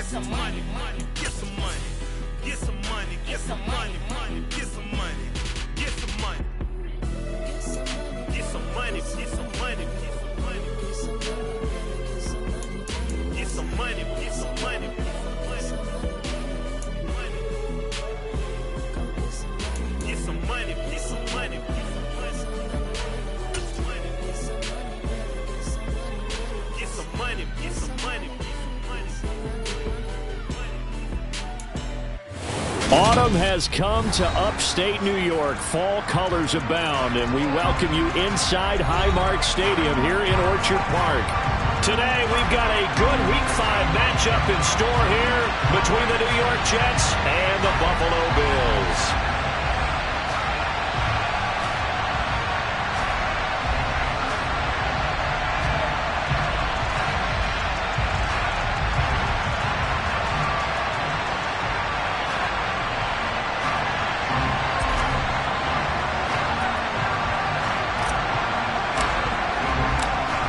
some money, get some money, get some money, get some money, get some money, get some money, get some money, get some money, get some money, get some money, get some money, get some money, get some money. Get some money. Autumn has come to upstate New York. Fall colors abound, and we welcome you inside Highmark Stadium here in Orchard Park. Today, we've got a good Week 5 matchup in store here between the New York Jets and the Buffalo Bills.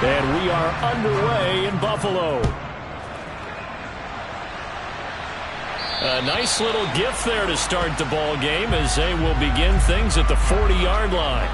And we are underway in Buffalo. A nice little gift there to start the ball game as they will begin things at the 40-yard line.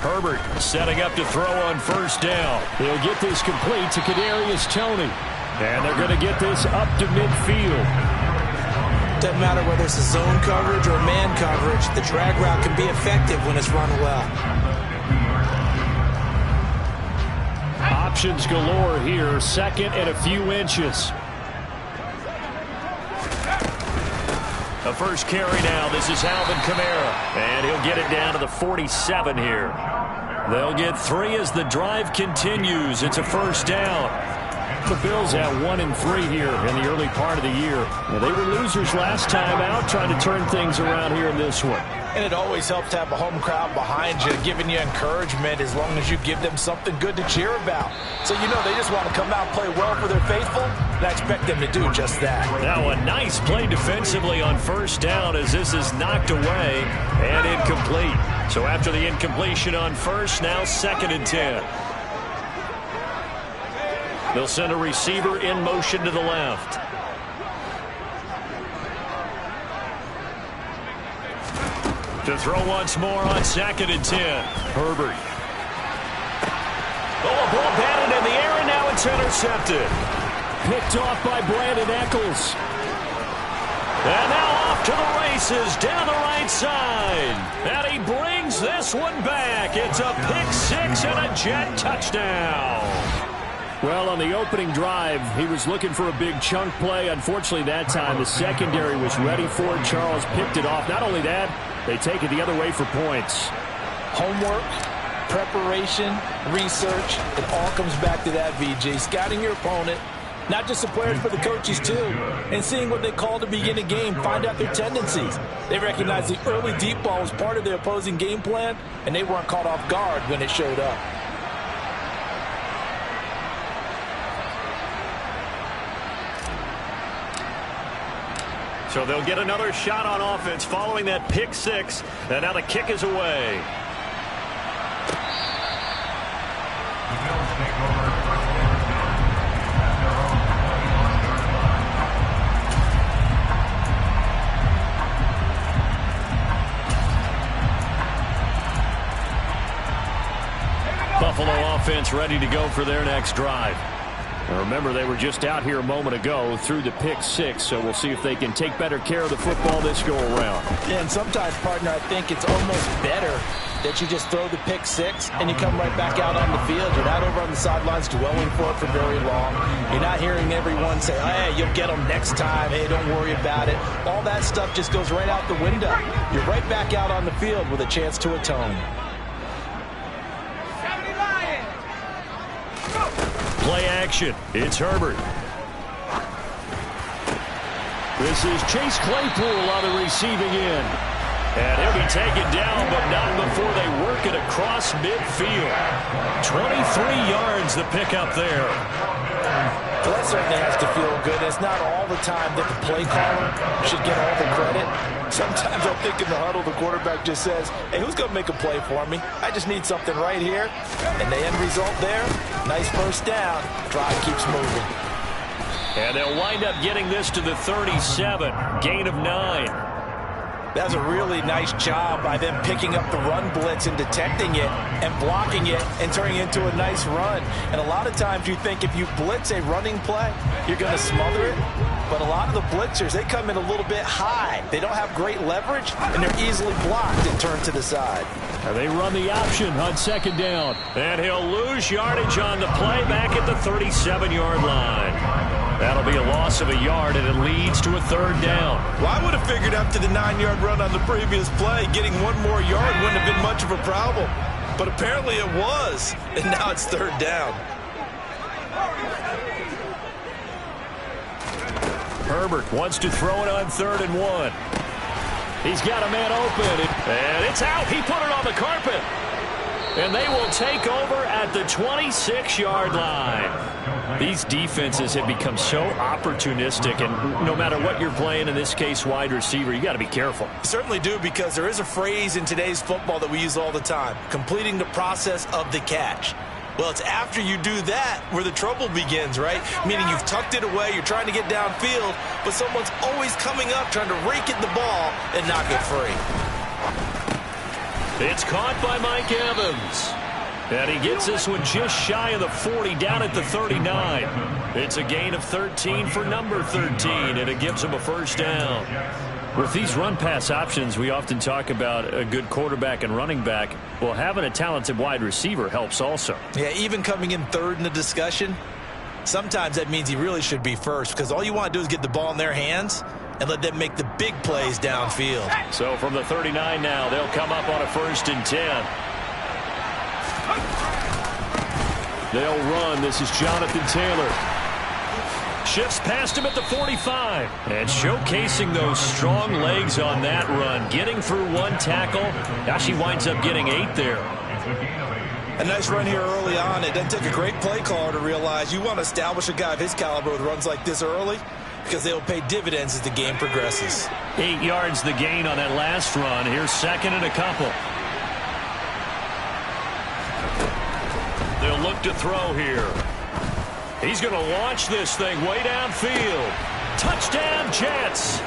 Herbert setting up to throw on first down. They'll get this complete to Kadarius Toney. And they're going to get this up to midfield. Doesn't matter whether it's a zone coverage or man coverage. The drag route can be effective when it's run well. Options galore here. Second and a few inches. The first carry now. This is Alvin Kamara. And he'll get it down to the 47 here. They'll get 3 as the drive continues. It's a first down. The Bills at 1-3 here in the early part of the year. Well, they were losers last time out, trying to turn things around here in this one. And it always helps to have a home crowd behind you, giving you encouragement as long as you give them something good to cheer about. So, you know, they just want to come out and play well for their faithful, and I expect them to do just that. Now a nice play defensively on first down as this is knocked away and incomplete. So after the incompletion on first, now 2nd and 10. They'll send a receiver in motion to the left. To throw once more on 2nd and 10. Herbert. Oh, a ball batted in the air, and now it's intercepted. Picked off by Brandon Echols. And now off to the races down the right side. And he brings this one back. It's a pick 6 and a Jet touchdown. Well, on the opening drive, he was looking for a big chunk play. Unfortunately, that time, the secondary was ready for it. Charles picked it off. Not only that, they take it the other way for points. Homework, preparation, research, it all comes back to that, VJ. Scouting your opponent, not just the players, but the coaches too. And seeing what they call to begin a game, find out their tendencies. They recognize the early deep ball was part of their opposing game plan, and they weren't caught off guard when it showed up. So they'll get another shot on offense following that pick 6. And now the kick is away. Buffalo offense ready to go for their next drive. Now remember, they were just out here a moment ago through the pick 6, so we'll see if they can take better care of the football this go around. Yeah, and sometimes, partner, I think it's almost better that you just throw the pick 6 and you come right back out on the field. You're not over on the sidelines dwelling for it for very long. You're not hearing everyone say, hey, you'll get them next time. Hey, don't worry about it. All that stuff just goes right out the window. You're right back out on the field with a chance to atone. Play action. It's Herbert. This is Chase Claypool on the receiving end. And he'll be taken down, but not before they work it across midfield. 23 yards the pickup there. Well, that certainly has to feel good. It's not all the time that the play caller should get all the credit. Sometimes I think in the huddle, the quarterback just says, hey, who's going to make a play for me? I just need something right here. And the end result there, nice first down. Drive keeps moving. And they'll wind up getting this to the 37. Gain of 9. That was a really nice job by them picking up the run blitz and detecting it and blocking it and turning it into a nice run. And a lot of times you think if you blitz a running play, you're going to smother it. But a lot of the blitzers, they come in a little bit high. They don't have great leverage, and they're easily blocked and turned to the side. And they run the option on second down. And he'll lose yardage on the play back at the 37-yard line. That'll be a loss of a yard, and it leads to a third down. Well, I would have figured after the 9-yard run on the previous play, getting one more yard wouldn't have been much of a problem. But apparently it was, and now it's third down. Herbert wants to throw it on 3rd and 1. He's got a man open, and it's out. He put it on the carpet. And they will take over at the 26-yard line. These defenses have become so opportunistic, and no matter what you're playing, in this case wide receiver, you got to be careful. You certainly do, because there is a phrase in today's football that we use all the time, completing the process of the catch. Well, it's after you do that where the trouble begins, right? Meaning you've tucked it away, you're trying to get downfield, but someone's always coming up trying to rake at the ball and knock it free. It's caught by Mike Evans. And he gets this one just shy of the 40, down at the 39. It's a gain of 13 for number 13, and it gives him a first down. With these run-pass options, we often talk about a good quarterback and running back. Well, having a talented wide receiver helps also. Yeah, even coming in third in the discussion, sometimes that means he really should be first, because all you want to do is get the ball in their hands and let them make the big plays downfield. So from the 39 now, they'll come up on a 1st and 10. They'll run. This is Jonathan Taylor. Shifts past him at the 45. And showcasing those strong legs on that run. Getting through one tackle. Now she winds up getting 8 there. A nice run here early on. It doesn't take a great play caller to realize you want to establish a guy of his caliber with runs like this early, because they'll pay dividends as the game progresses. 8 yards the gain on that last run. Here's 2nd and a couple. They'll look to throw here. He's going to launch this thing way downfield. Touchdown, Jets.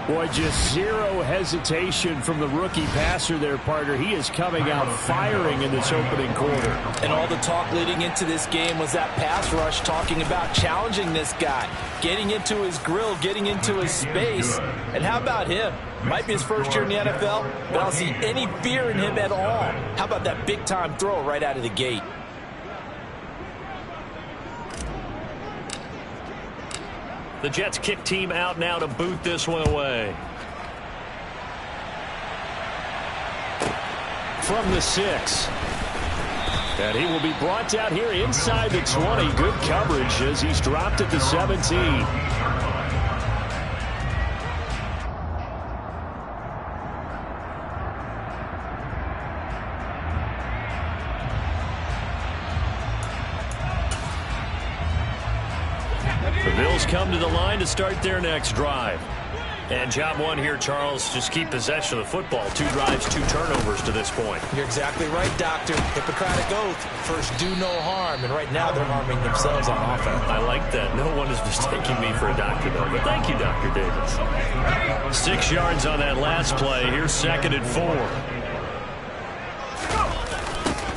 Boy, just zero hesitation from the rookie passer there, partner. He is coming out firing in this opening quarter. And all the talk leading into this game was that pass rush, talking about challenging this guy, getting into his grill, getting into his space. And how about him? Might be his first year in the NFL, but I don't see any fear in him at all. How about that big-time throw right out of the gate? The Jets kick team out now to boot this one away. From the 6. And he will be brought down here inside the 20. Good coverage as he's dropped at the 17. The Bills come to the line to start their next drive. And job one here, Charles, just keep possession of the football. 2 drives, 2 turnovers to this point. You're exactly right, Doctor. Hippocratic oath. First, do no harm. And right now, they're harming themselves on offense. I like that. No one is mistaking me for a doctor, though. But thank you, Dr. Davis. 6 yards on that last play. Here's 2nd and 4.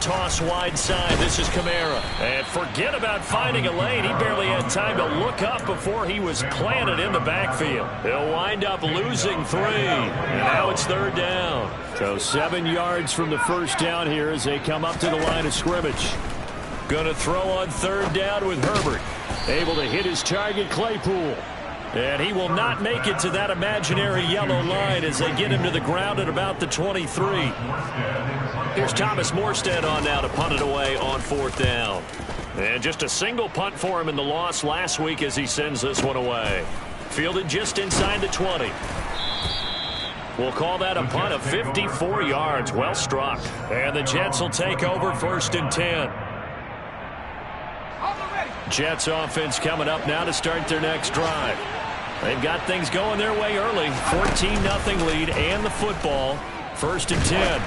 Toss wide side. This is Kamara. And forget about finding a lane. He barely had time to look up before he was planted in the backfield. He'll wind up losing 3. And now it's 3rd down. So 7 yards from the first down here as they come up to the line of scrimmage. Going to throw on 3rd down with Herbert. Able to hit his target, Claypool. And he will not make it to that imaginary yellow line as they get him to the ground at about the 23. Here's Thomas Morstead on now to punt it away on 4th down. And just a single punt for him in the loss last week as he sends this one away. Fielded just inside the 20. We'll call that a punt of 54 yards. Well struck. And the Jets will take over 1st and 10. Jets offense coming up now to start their next drive. They've got things going their way early. 14-0 lead and the football. 1st and 10.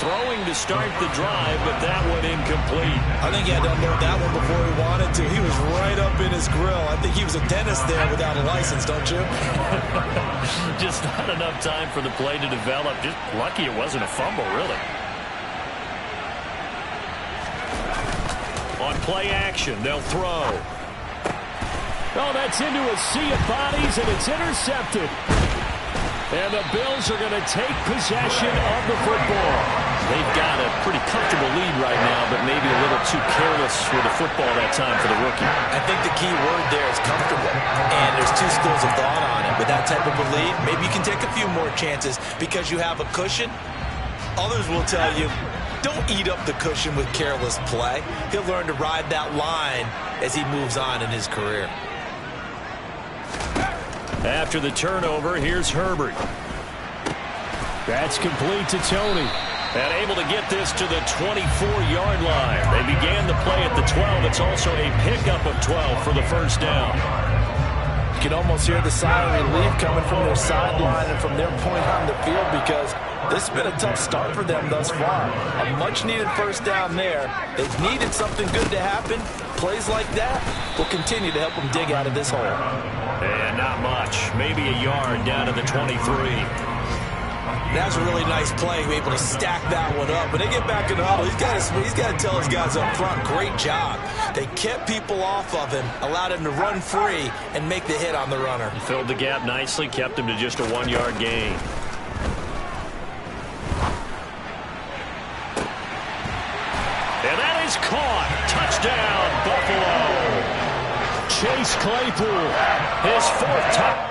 Throwing to start the drive, but that one incomplete. I think he had to unload that one before he wanted to. He was right up in his grill. I think he was a dentist there without a license, don't you? Just not enough time for the play to develop. Just lucky it wasn't a fumble, really. On play action, they'll throw. Oh, that's into a sea of bodies, and it's intercepted. And the Bills are going to take possession of the football. They've got a pretty comfortable lead right now, but maybe a little too careless with the football that time for the rookie. I think the key word there is comfortable, and there's two schools of thought on it. With that type of a lead, maybe you can take a few more chances because you have a cushion. Others will tell you, don't eat up the cushion with careless play. He'll learn to ride that line as he moves on in his career. After the turnover, here's Herbert. That's complete to Tony. And able to get this to the 24-yard line. They began the play at the 12. It's also a pickup of 12 for the 1st down. You can almost hear the sigh of relief coming from their sideline and from their point on the field because this has been a tough start for them thus far. A much-needed 1st down there. They've needed something good to happen. Plays like that will continue to help them dig out of this hole. And not much. Maybe a yard down to the 23. That's a really nice play, able to stack that one up. When they get back in the huddle, he's got to tell his guys up front, great job. They kept people off of him, allowed him to run free and make the hit on the runner. He filled the gap nicely, kept him to just a 1-yard gain. And that is caught. Touchdown, Buffalo. Chase Claypool, his 4th touchdown.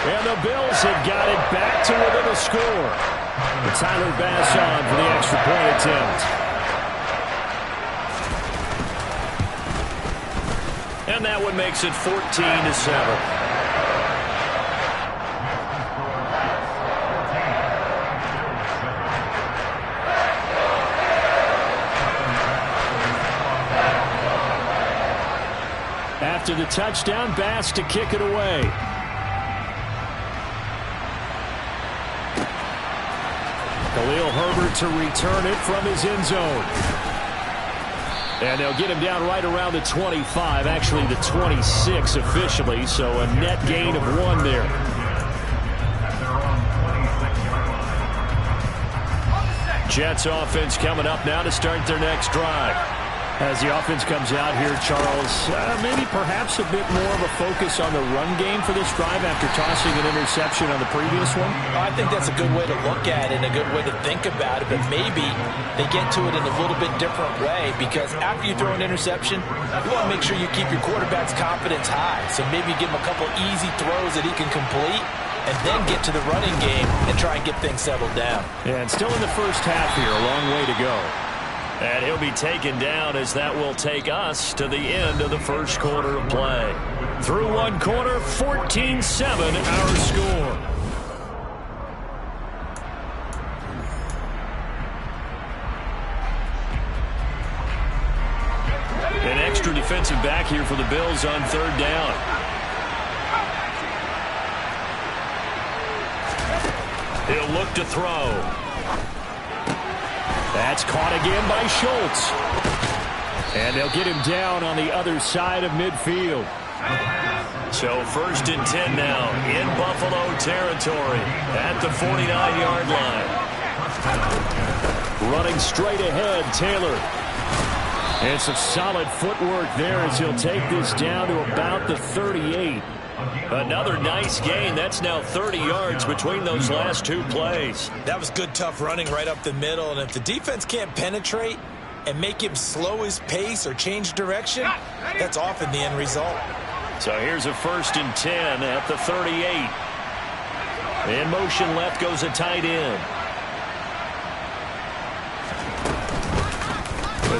And the Bills have got it back to within a score. Tyler Bass on for the extra point attempt. And that one makes it 14-7. After the touchdown, Bass to kick it away. Khalil Herbert to return it from his end zone. And they'll get him down right around the 25, actually the 26 officially, so a net gain of 1 there. Jets offense coming up now to start their next drive. As the offense comes out here, Charles, maybe perhaps a bit more of a focus on the run game for this drive after tossing an interception on the previous one? I think that's a good way to look at it and a good way to think about it, but maybe they get to it in a little bit different way because after you throw an interception, you want to make sure you keep your quarterback's confidence high. So maybe give him a couple easy throws that he can complete and then get to the running game and try and get things settled down. And still in the first half here, a long way to go. And he'll be taken down as that will take us to the end of the first quarter of play. Through one quarter, 14-7 our score. An extra defensive back here for the Bills on 3rd down. He'll look to throw. That's caught again by Schultz. And they'll get him down on the other side of midfield. So 1st and 10 now in Buffalo territory at the 49-yard line. Running straight ahead, Taylor. And some solid footwork there as he'll take this down to about the 38. Another nice gain. That's now 30 yards between those last 2 plays. That was good, tough running right up the middle. And if the defense can't penetrate and make him slow his pace or change direction, that's often the end result. So here's a 1st and 10 at the 38. In motion left goes a tight end.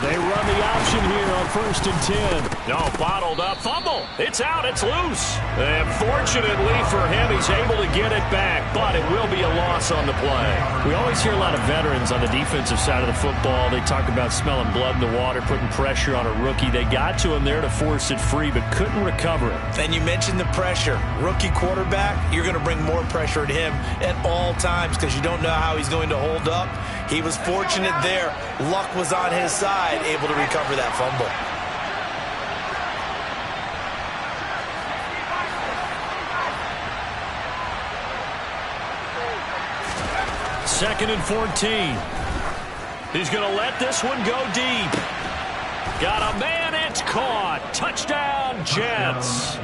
They run the option here on 1st and 10. No, bottled up. Fumble. It's out. It's loose. And fortunately for him, he's able to get it back, but it will be a loss on the play. We always hear a lot of veterans on the defensive side of the football. They talk about smelling blood in the water, putting pressure on a rookie. They got to him there to force it free, but couldn't recover it. And you mentioned the pressure. Rookie quarterback, you're going to bring more pressure at him at all times because you don't know how he's going to hold up. He was fortunate there. Luck was on his side, able to recover that fumble. Second and 14. He's going to let this one go deep. Got a man, it's caught. Touchdown, Jets.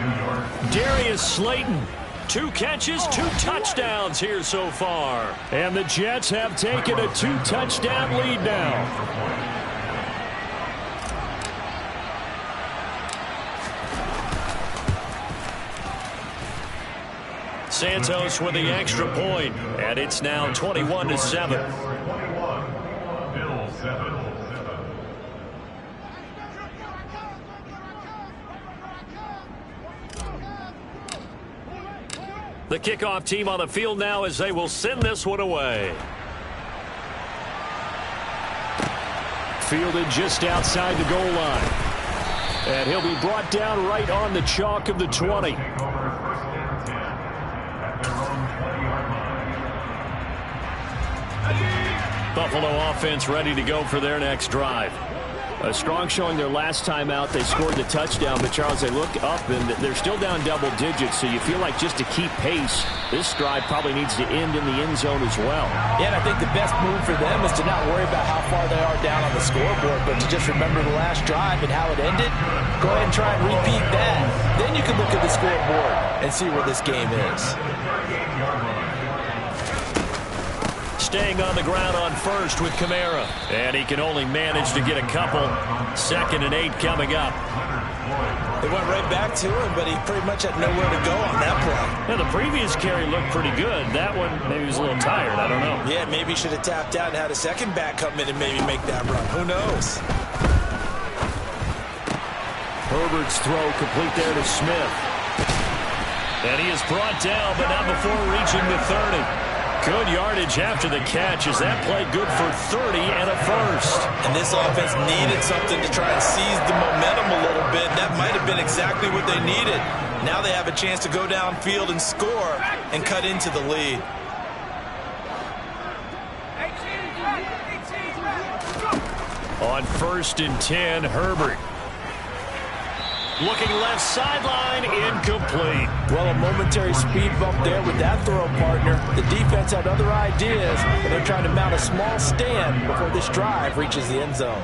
Darius Slayton, 2 catches, 2 touchdowns here so far. And the Jets have taken a 2-touchdown lead now. Santos with the extra point, and it's now 21-7. The kickoff team on the field now as they will send this one away. Fielded just outside the goal line. And he'll be brought down right on the chalk of the 20. Buffalo offense ready to go for their next drive. A strong showing their last time out. They scored the touchdown, but Charles, they look up and they're still down double digits, so you feel like just to keep pace, this drive probably needs to end in the end zone as well. Yeah, and I think the best move for them is to not worry about how far they are down on the scoreboard, but to just remember the last drive and how it ended. Go ahead and try and repeat that. Then you can look at the scoreboard and see where this game is. Staying on the ground on first with Kamara. And he can only manage to get a couple. 2nd and 8 coming up. They went right back to him, but he pretty much had nowhere to go on that play. Yeah, the previous carry looked pretty good. That one, maybe he was a little tired. I don't know. Yeah, maybe he should have tapped out and had a second back come in and maybe make that run. Who knows? Herbert's throw complete there to Smith. And he is brought down, but not before reaching the 30. Good yardage after the catch. Is that play good for 30 and a first? And this offense needed something to try and seize the momentum a little bit. That might have been exactly what they needed. Now they have a chance to go downfield and score and cut into the lead. On 1st and 10, Herbert. Looking left sideline, incomplete. Well, a momentary speed bump there with that throw, partner. The defense had other ideas, and they're trying to mount a small stand before this drive reaches the end zone.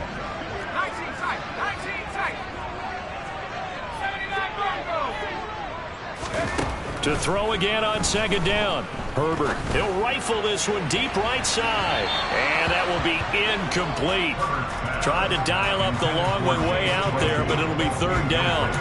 To throw again on 2nd down. Herbert, he'll rifle this one deep right side. And that will be incomplete. Tried to dial up the long way out there, but it'll be 3rd down.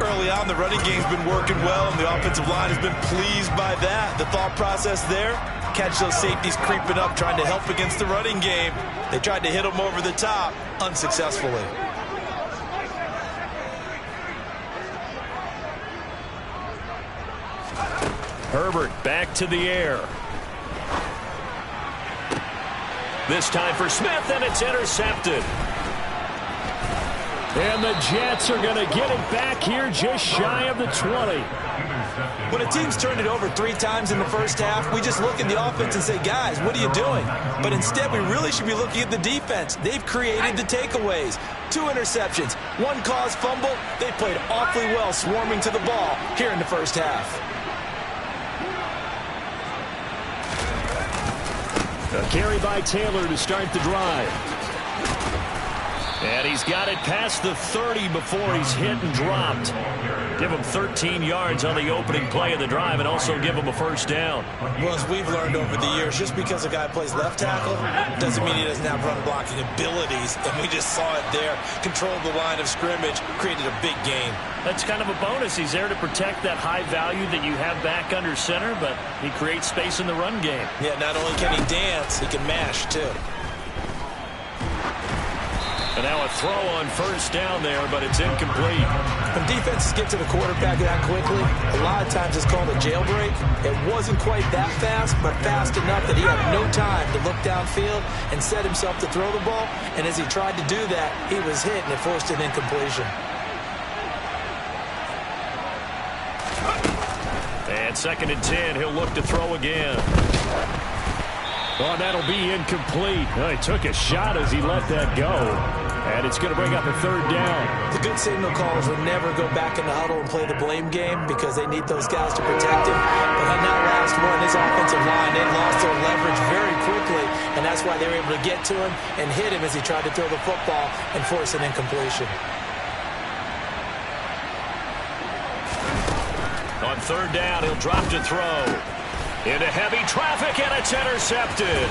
Early on, the running game's been working well, and the offensive line has been pleased by that. The thought process there, catch those safeties creeping up, trying to help against the running game. They tried to hit them over the top, unsuccessfully. Herbert back to the air. This time for Smith, and it's intercepted. And the Jets are going to get it back here just shy of the 20. When a team's turned it over 3 times in the first half, we just look at the offense and say, guys, what are you doing? But instead, we really should be looking at the defense. They've created the takeaways. 2 interceptions, 1 caused fumble. They played awfully well swarming to the ball here in the first half. A carry by Taylor to start the drive. And he's got it past the 30 before he's hit and dropped. Give him 13 yards on the opening play of the drive and also give him a first down. Well, as we've learned over the years, just because a guy plays left tackle doesn't mean he doesn't have run blocking abilities. And we just saw it there. Controlled the line of scrimmage, created a big gain. That's kind of a bonus. He's there to protect that high value that you have back under center, but he creates space in the run game. Yeah, not only can he dance, he can mash too. And now a throw on first down there, but it's incomplete. When defenses get to the quarterback that quickly, a lot of times it's called a jailbreak. It wasn't quite that fast, but fast enough that he had no time to look downfield and set himself to throw the ball. And as he tried to do that, he was hit, and it forced an incompletion. And 2nd and 10, he'll look to throw again. Oh, that'll be incomplete. Oh, he took a shot as he let that go. And it's going to bring up a 3rd down. The good signal callers would never go back in the huddle and play the blame game because they need those guys to protect him. But on that last one, his offensive line, they lost their leverage very quickly, and that's why they were able to get to him and hit him as he tried to throw the football and force an incompletion. On 3rd down, he'll drop to throw. Into heavy traffic, and it's intercepted.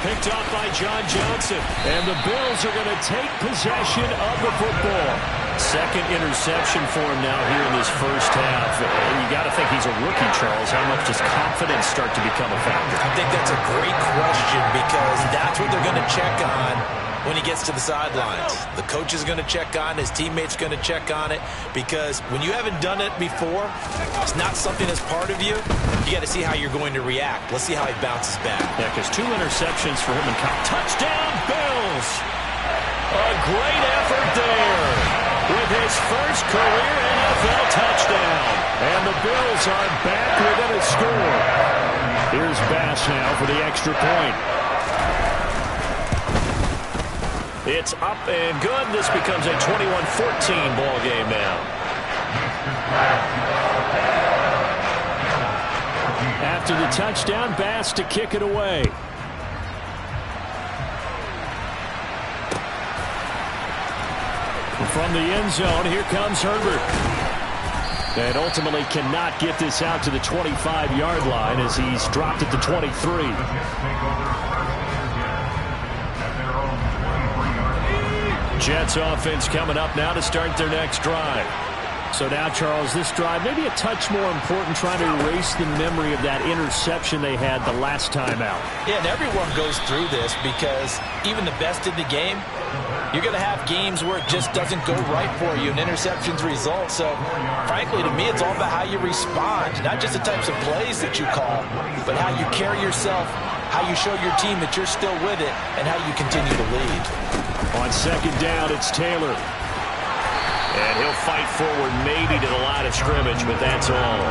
Picked off by John Johnson. And the Bills are going to take possession of the football. 2nd interception for him now here in this first half. And you got to think he's a rookie, Charles. How much does confidence start to become a factor? I think that's a great question because that's what they're going to check on when he gets to the sidelines. The coach is going to check on, his teammates going to check on it, because when you haven't done it before, it's not something that's part of you. You got to see how you're going to react. Let's see how he bounces back. Yeah, because 2 interceptions for him and touchdown, Bills! A great effort there with his first career NFL touchdown. And the Bills are back within a score. Here's Bass now for the extra point. It's up and good. This becomes a 21-14 ball game now. After the touchdown, Bass to kick it away. From the end zone, here comes Herbert. And ultimately cannot get this out to the 25-yard line as he's dropped at the 23. Jets offense coming up now to start their next drive. So now, Charles, this drive maybe a touch more important, trying to erase the memory of that interception they had the last time out. Yeah, and everyone goes through this because even the best in the game, you're going to have games where it just doesn't go right for you and interceptions result. So, frankly, to me, it's all about how you respond, not just the types of plays that you call, but how you carry yourself, how you show your team that you're still with it, and how you continue to lead. On 2nd down, it's Taylor. And he'll fight forward maybe to the line of scrimmage, but that's all.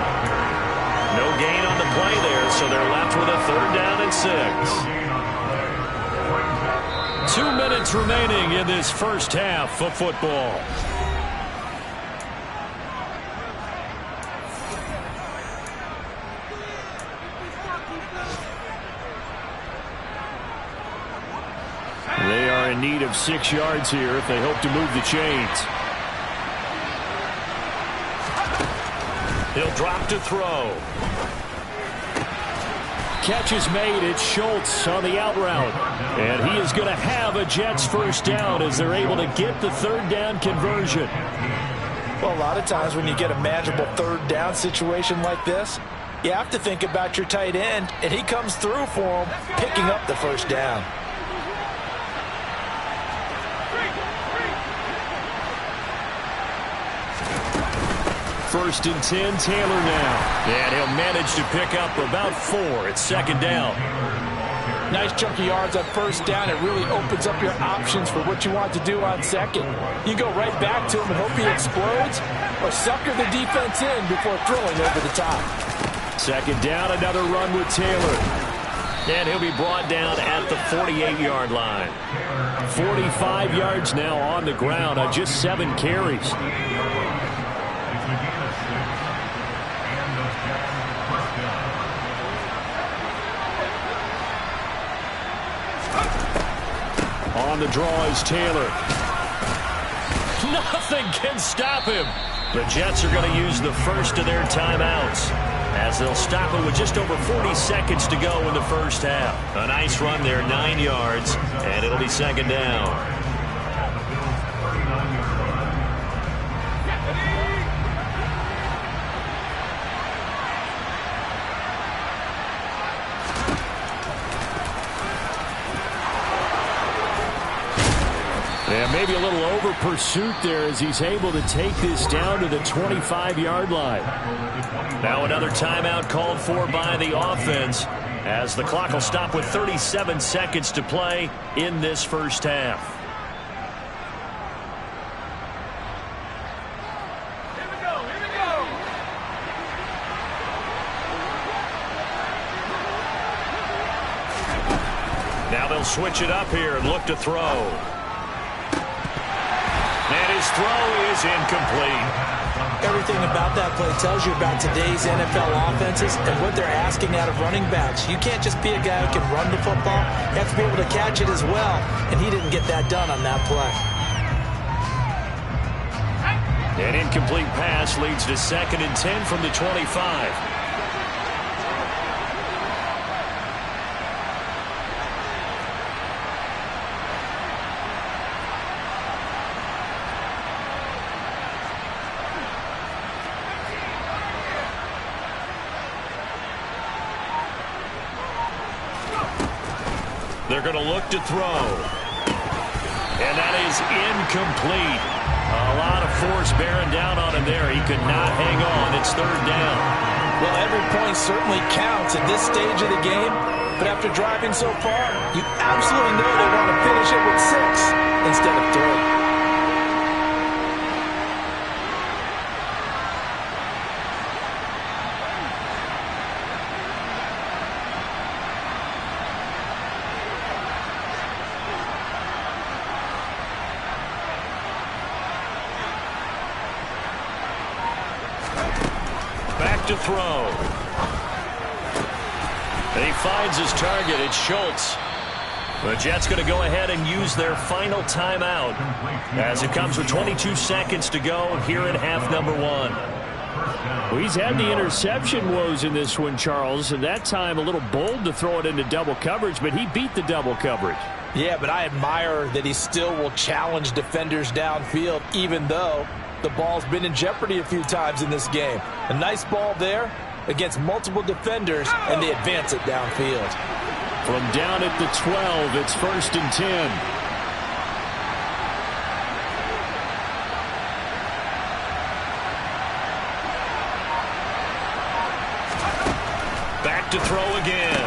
No gain on the play there, so they're left with a 3rd down and 6. 2 minutes remaining in this first half of football. They are in need of 6 yards here if they hope to move the chains. He'll drop to throw. Catch is made. It's Schultz on the out route. And he is going to have a Jets first down as they're able to get the 3rd down conversion. Well, a lot of times when you get a manageable 3rd down situation like this, you have to think about your tight end, and he comes through for him, picking up the first down. First and 10, Taylor now. And he'll manage to pick up about 4. It's 2nd down. Nice chunky yards on first down. It really opens up your options for what you want to do on 2nd. You go right back to him and hope he explodes, or sucker the defense in before throwing over the top. 2nd down, another run with Taylor. And he'll be brought down at the 48-yard line. 45 yards now on the ground on just 7 carries. On the draw is Taylor. Nothing can stop him. The Jets are going to use the first of their timeouts as they'll stop it with just over 40 seconds to go in the first half. A nice run there, 9 yards, and it'll be 2nd down. Maybe a little over pursuit there as he's able to take this down to the 25-yard line. Now another timeout called for by the offense as the clock will stop with 37 seconds to play in this first half. Now they'll switch it up here and look to throw. And his throw is incomplete. Everything about that play tells you about today's NFL offenses and what they're asking out of running backs. You can't just be a guy who can run the football. You have to be able to catch it as well, and he didn't get that done on that play. An incomplete pass leads to 2nd and 10 from the 25. They're going to look to throw. And that is incomplete. A lot of force bearing down on him there. He could not hang on. It's 3rd down. Well, every point certainly counts at this stage of the game. But after driving so far, you absolutely know they want to finish it with 6 instead of 3. To throw. And he finds his target. It's Schultz. The Jets going to go ahead and use their final timeout as it comes with 22 seconds to go here in half number 1. Well, he's had the interception woes in this one, Charles, and that time a little bold to throw it into double coverage, but he beat the double coverage. Yeah, but I admire that he still will challenge defenders downfield, even though the ball's been in jeopardy a few times in this game. A nice ball there against multiple defenders, and they advance it downfield. From down at the 12, it's 1st and 10. Back to throw again.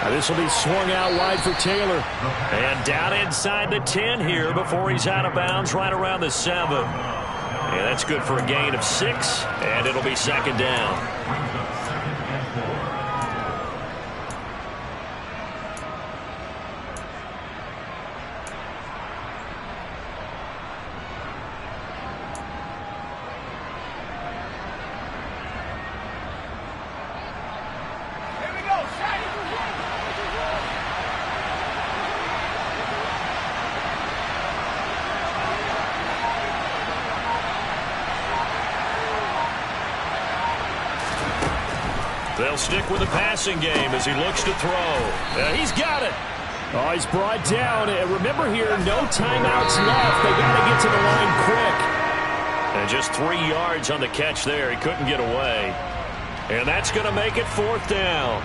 Now this will be swung out wide for Taylor. And down inside the 10 here before he's out of bounds right around the 7. And that's good for a gain of 6, and it'll be 2nd down. They'll stick with the passing game as he looks to throw. He's got it. Oh, he's brought down. And remember here, no timeouts left. They got to get to the line quick. And just 3 yards on the catch there. He couldn't get away. And that's going to make it 4th down.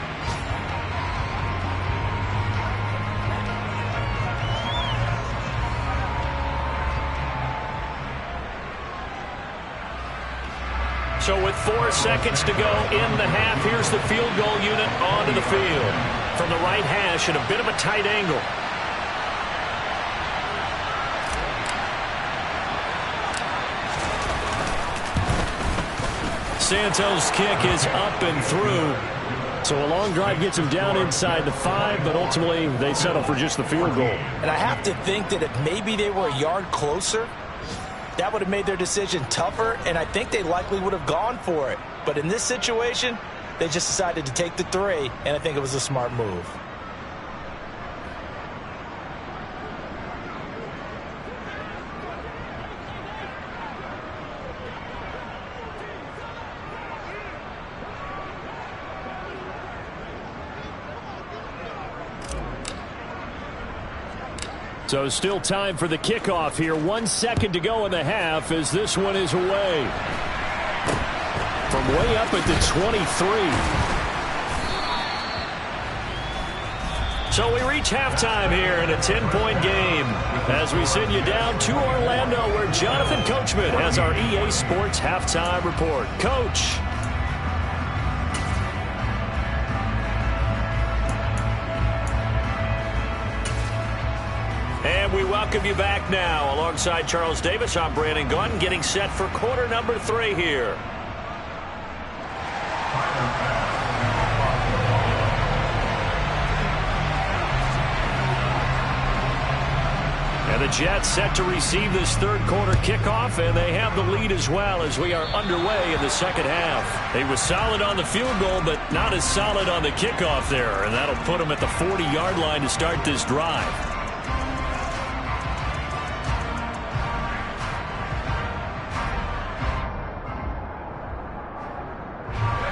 So with 4 seconds to go in the half, here's the field goal unit onto the field. From the right hash at a bit of a tight angle. Santos' kick is up and through. So a long drive gets him down inside the 5, but ultimately they settle for just the field goal. And I have to think that if maybe they were a yard closer, that would have made their decision tougher, and I think they likely would have gone for it. But in this situation, they just decided to take the 3, and I think it was a smart move. So still time for the kickoff here. 1 second to go in the half as this one is away. From way up at the 23. So we reach halftime here in a 10-point game as we send you down to Orlando, where Jonathan Coachman has our EA Sports halftime report. Coach. And we welcome you back now. Alongside Charles Davis, I'm Brandon Gaudin, getting set for quarter number 3 here. And the Jets set to receive this third quarter kickoff, and they have the lead as well as we are underway in the second half. He was solid on the field goal, but not as solid on the kickoff there, and that'll put him at the 40-yard line to start this drive.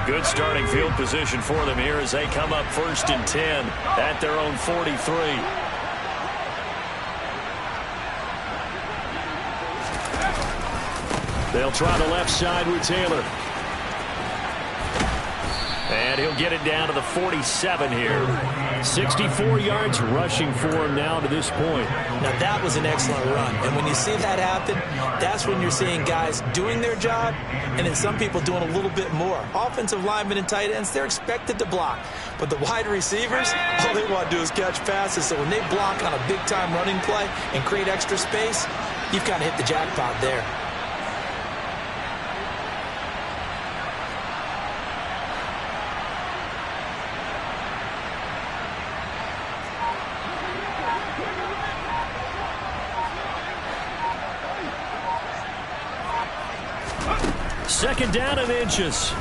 Good starting field position for them here as they come up 1st and 10 at their own 43. They'll try the left side with Taylor. And he'll get it down to the 47 here. 64 yards rushing for him now to this point. Now that was an excellent run. And when you see that happen, that's when you're seeing guys doing their job and then some people doing a little bit more. Offensive linemen and tight ends, they're expected to block. But the wide receivers, all they want to do is catch passes. So when they block on a big-time running play and create extra space, you've kind of hit the jackpot there. Second down and inches.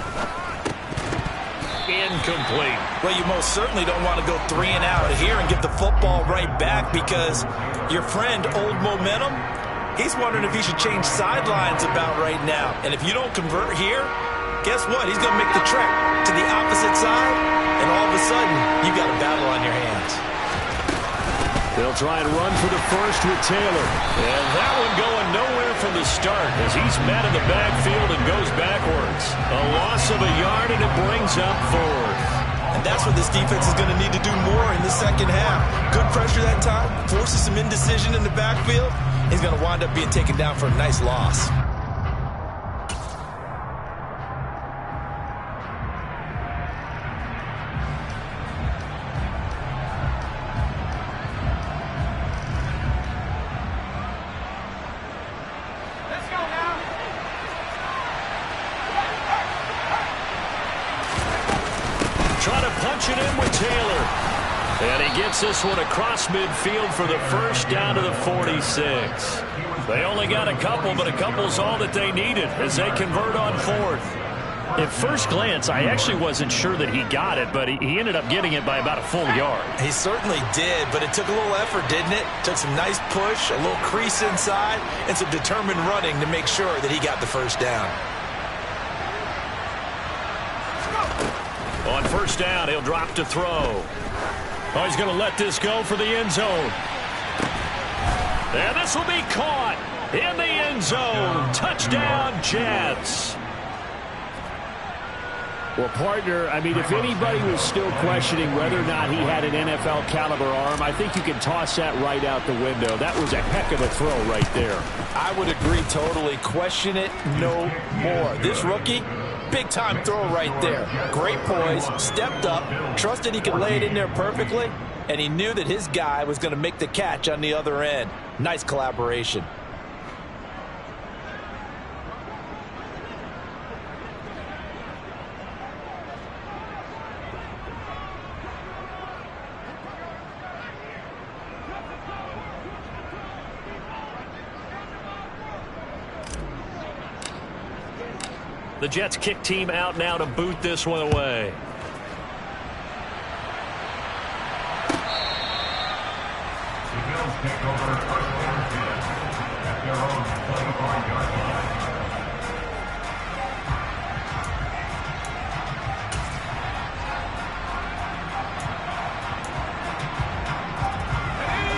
Incomplete. Well, you most certainly don't want to go 3 and out here and get the football right back, because your friend, Old Momentum, he's wondering if he should change sidelines about right now. And if you don't convert here, guess what? He's going to make the trek to the opposite side, and all of a sudden, you've got a battle on your hands. They'll try and run for the first with Taylor. And that one going nowhere from the start as he's met in the backfield and goes backwards. A loss of a yard, and it brings up 4th. And that's what this defense is going to need to do more in the second half. Good pressure that time, forces some indecision in the backfield. He's going to wind up being taken down for a nice loss. This one across midfield for the first down to the 46. They only got a couple, but a couple's all that they needed as they convert on 4th. At first glance, I actually wasn't sure that he got it, but he ended up getting it by about a full yard. He certainly did, but it took a little effort, didn't it? Took some nice push, a little crease inside, and some determined running to make sure that he got the first down. On first down, he'll drop to throw. Oh, he's going to let this go for the end zone. And this will be caught in the end zone. Touchdown, Jets. Well, partner, I mean, if anybody was still questioning whether or not he had an NFL caliber arm, I think you can toss that right out the window. That was a heck of a throw right there. I would agree totally. Question it no more. This rookie, big-time throw right there. Great poise, stepped up, trusted he could lay it in there perfectly, and he knew that his guy was going to make the catch on the other end. Nice collaboration. The Jets kick team out now to boot this one away.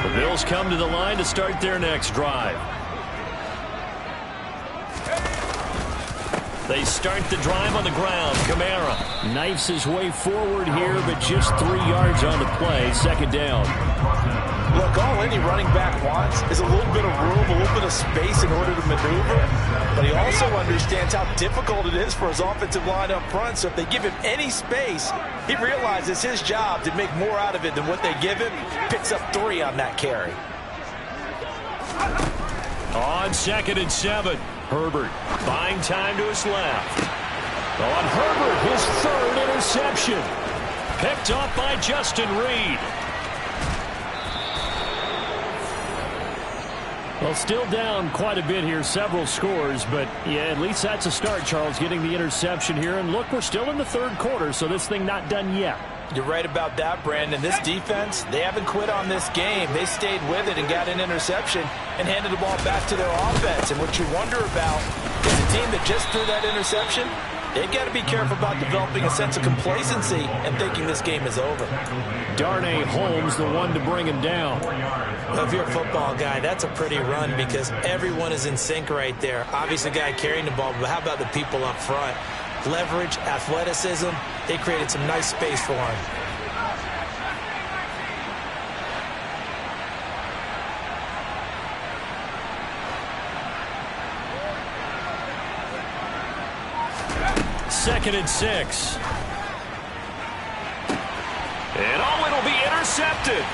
The Bills come to the line to start their next drive. They start the drive on the ground. Kamara knifes his way forward here, but just 3 yards on the play. Second down. Look, all any running back wants is a little bit of room, a little bit of space in order to maneuver. But he also understands how difficult it is for his offensive line up front. So if they give him any space, he realizes his job to make more out of it than what they give him. Picks up 3 on that carry. On 2nd and 7. Herbert buying time to his left. On Herbert, his 3rd interception. Picked off by Justin Reed. Well, still down quite a bit here, several scores, but yeah, at least that's a start, Charles, getting the interception here. And look, we're still in the 3rd quarter, so this thing not done yet. You're right about that, Brandon. This defense, they haven't quit on this game. They stayed with it and got an interception and handed the ball back to their offense. And what you wonder about is a team that just threw that interception, they've got to be careful about developing a sense of complacency and thinking this game is over. Darnay Holmes, the one to bring him down. Well, if you're a football guy, that's a pretty run because everyone is in sync right there. Obviously, the guy carrying the ball, but how about the people up front? Leverage, athleticism, they created some nice space for him. Second and 6. And it'll be intercepted.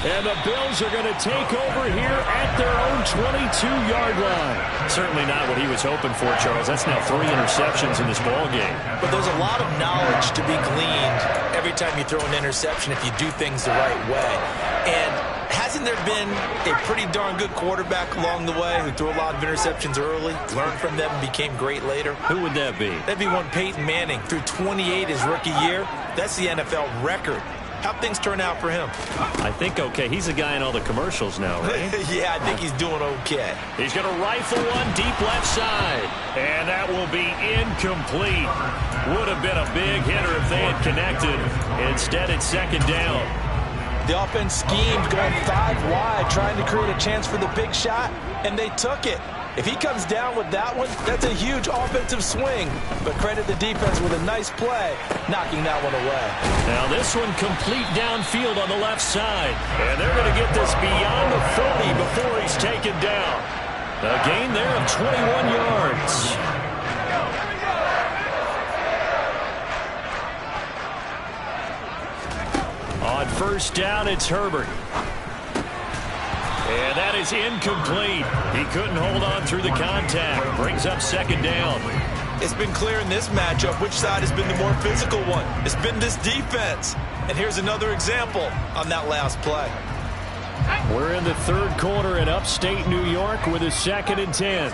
And the Bills are going to take over here at their own 22-yard line. Certainly not what he was hoping for, Charles. That's now 3 interceptions in this ball game. But there's a lot of knowledge to be gleaned every time you throw an interception if you do things the right way. And hasn't there been a pretty darn good quarterback along the way who threw a lot of interceptions early, learned from them, and became great later? Who would that be? That'd be one Peyton Manning. Threw 28 his rookie year. That's the NFL record. How'd things turn out for him? I think okay. He's the guy in all the commercials now, right? Yeah, I think he's doing okay. He's going to rifle one deep left side. And that will be incomplete. Would have been a big hitter if they had connected. Instead, it's 2nd down. The offense schemed going 5 wide, trying to create a chance for the big shot, and they took it. If he comes down with that one, that's a huge offensive swing. But credit the defense with a nice play, knocking that one away. Now this one complete downfield on the left side. And they're going to get this beyond the 40 before he's taken down. A gain there of 21 yards. On 1st down, it's Herbert. And that is incomplete. He couldn't hold on through the contact. Brings up 2nd down. It's been clear in this matchup which side has been the more physical one. It's been this defense. And here's another example on that last play. We're in the 3rd quarter in upstate New York with a 2nd and 10.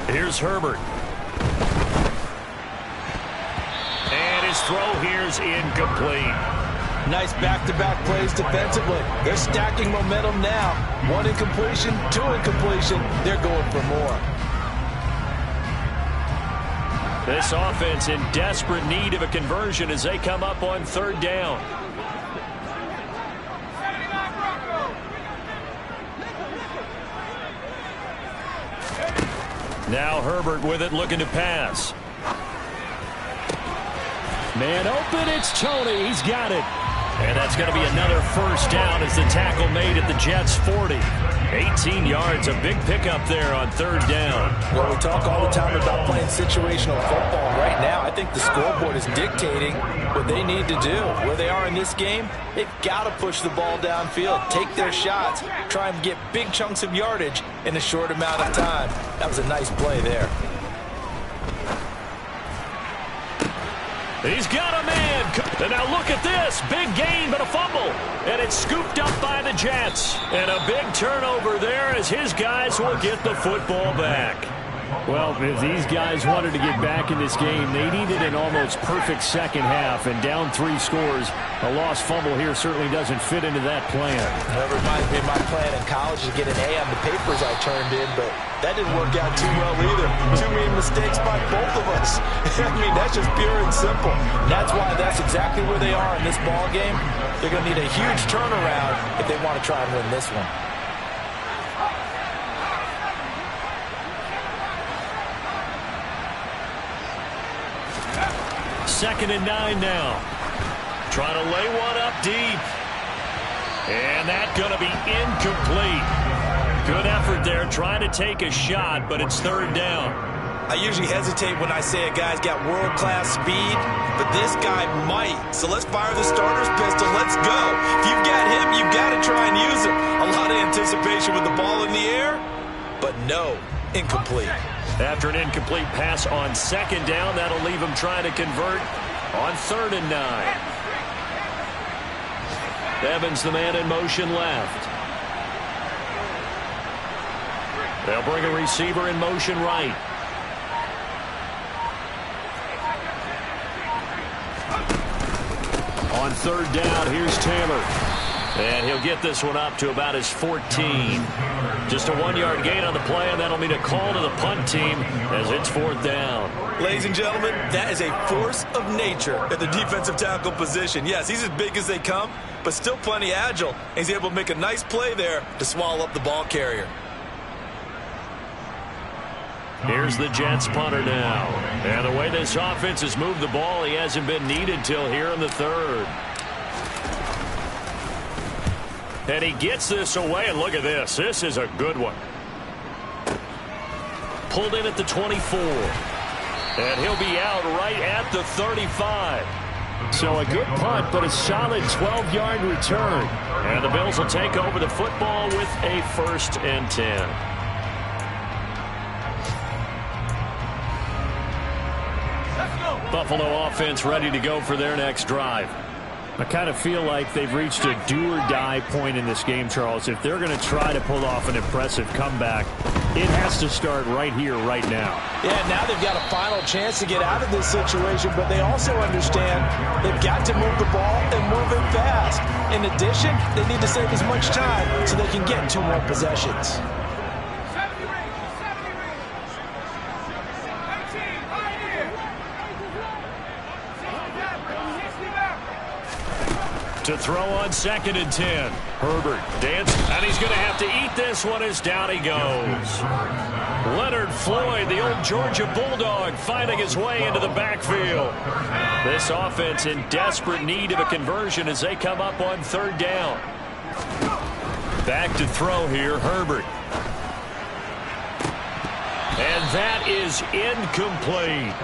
Here's Herbert. And his throw here's incomplete. Nice back-to-back plays defensively. They're stacking momentum now. 1 incompletion, 2 incompletion. They're going for more. This offense in desperate need of a conversion as they come up on 3rd down. Now Herbert with it, looking to pass. Man open, it's Tony. He's got it. And that's going to be another 1st down as the tackle made at the Jets' 40. 18 yards, a big pickup there on 3rd down. Well, we talk all the time about playing situational football. Right now, I think the scoreboard is dictating what they need to do. Where they are in this game, they've got to push the ball downfield, take their shots, try and get big chunks of yardage in a short amount of time. That was a nice play there. He's got a man. And now look at this. Big gain, but a fumble. And it's scooped up by the Jets. And a big turnover there as his guys will get the football back. Well, if these guys wanted to get back in this game, they needed an almost perfect second half, and down 3 scores. A lost fumble here certainly doesn't fit into that plan. That reminds me of my plan in college to get an A on the papers I turned in, but that didn't work out too well either. Too many mistakes by both of us. I mean, that's just pure and simple. That's why that's exactly where they are in this ball game. They're going to need a huge turnaround if they want to try and win this one. Second and 9 now. Trying to lay one up deep. And that's going to be incomplete. Good effort there trying to take a shot, but it's third down. I usually hesitate when I say a guy's got world-class speed, but this guy might. So let's fire the starter's pistol. Let's go. If you've got him, you've got to try and use him. A lot of anticipation with the ball in the air, but no, incomplete. After an incomplete pass on second down, that'll leave him trying to convert on 3rd and 9. Evans, the man in motion left. They'll bring a receiver in motion right. On 3rd down, here's Taylor. And he'll get this one up to about his 14. Just a 1-yard gain on the play, and that'll mean a call to the punt team as it's 4th down. Ladies and gentlemen, that is a force of nature at the defensive tackle position. Yes, he's as big as they come, but still plenty agile. And he's able to make a nice play there to swallow up the ball carrier. Here's the Jets punter now. And the way this offense has moved the ball, he hasn't been needed till here in the 3rd. And he gets this away, and look at this. This is a good one. Pulled in at the 24. And he'll be out right at the 35. So a good punt, but a solid 12-yard return. And the Bills will take over the football with a 1st and 10. Buffalo offense ready to go for their next drive. I kind of feel like they've reached a do-or-die point in this game, Charles. If they're going to try to pull off an impressive comeback, it has to start right here, right now. Yeah, now they've got a final chance to get out of this situation, but they also understand they've got to move the ball and move it fast. In addition, they need to save as much time so they can get 2 more possessions. To throw on 2nd and 10. Herbert dancing, and he's going to have to eat this one as down he goes. Leonard Floyd, the old Georgia Bulldog, finding his way into the backfield. This offense in desperate need of a conversion as they come up on 3rd down. Back to throw here, Herbert. And that is incomplete.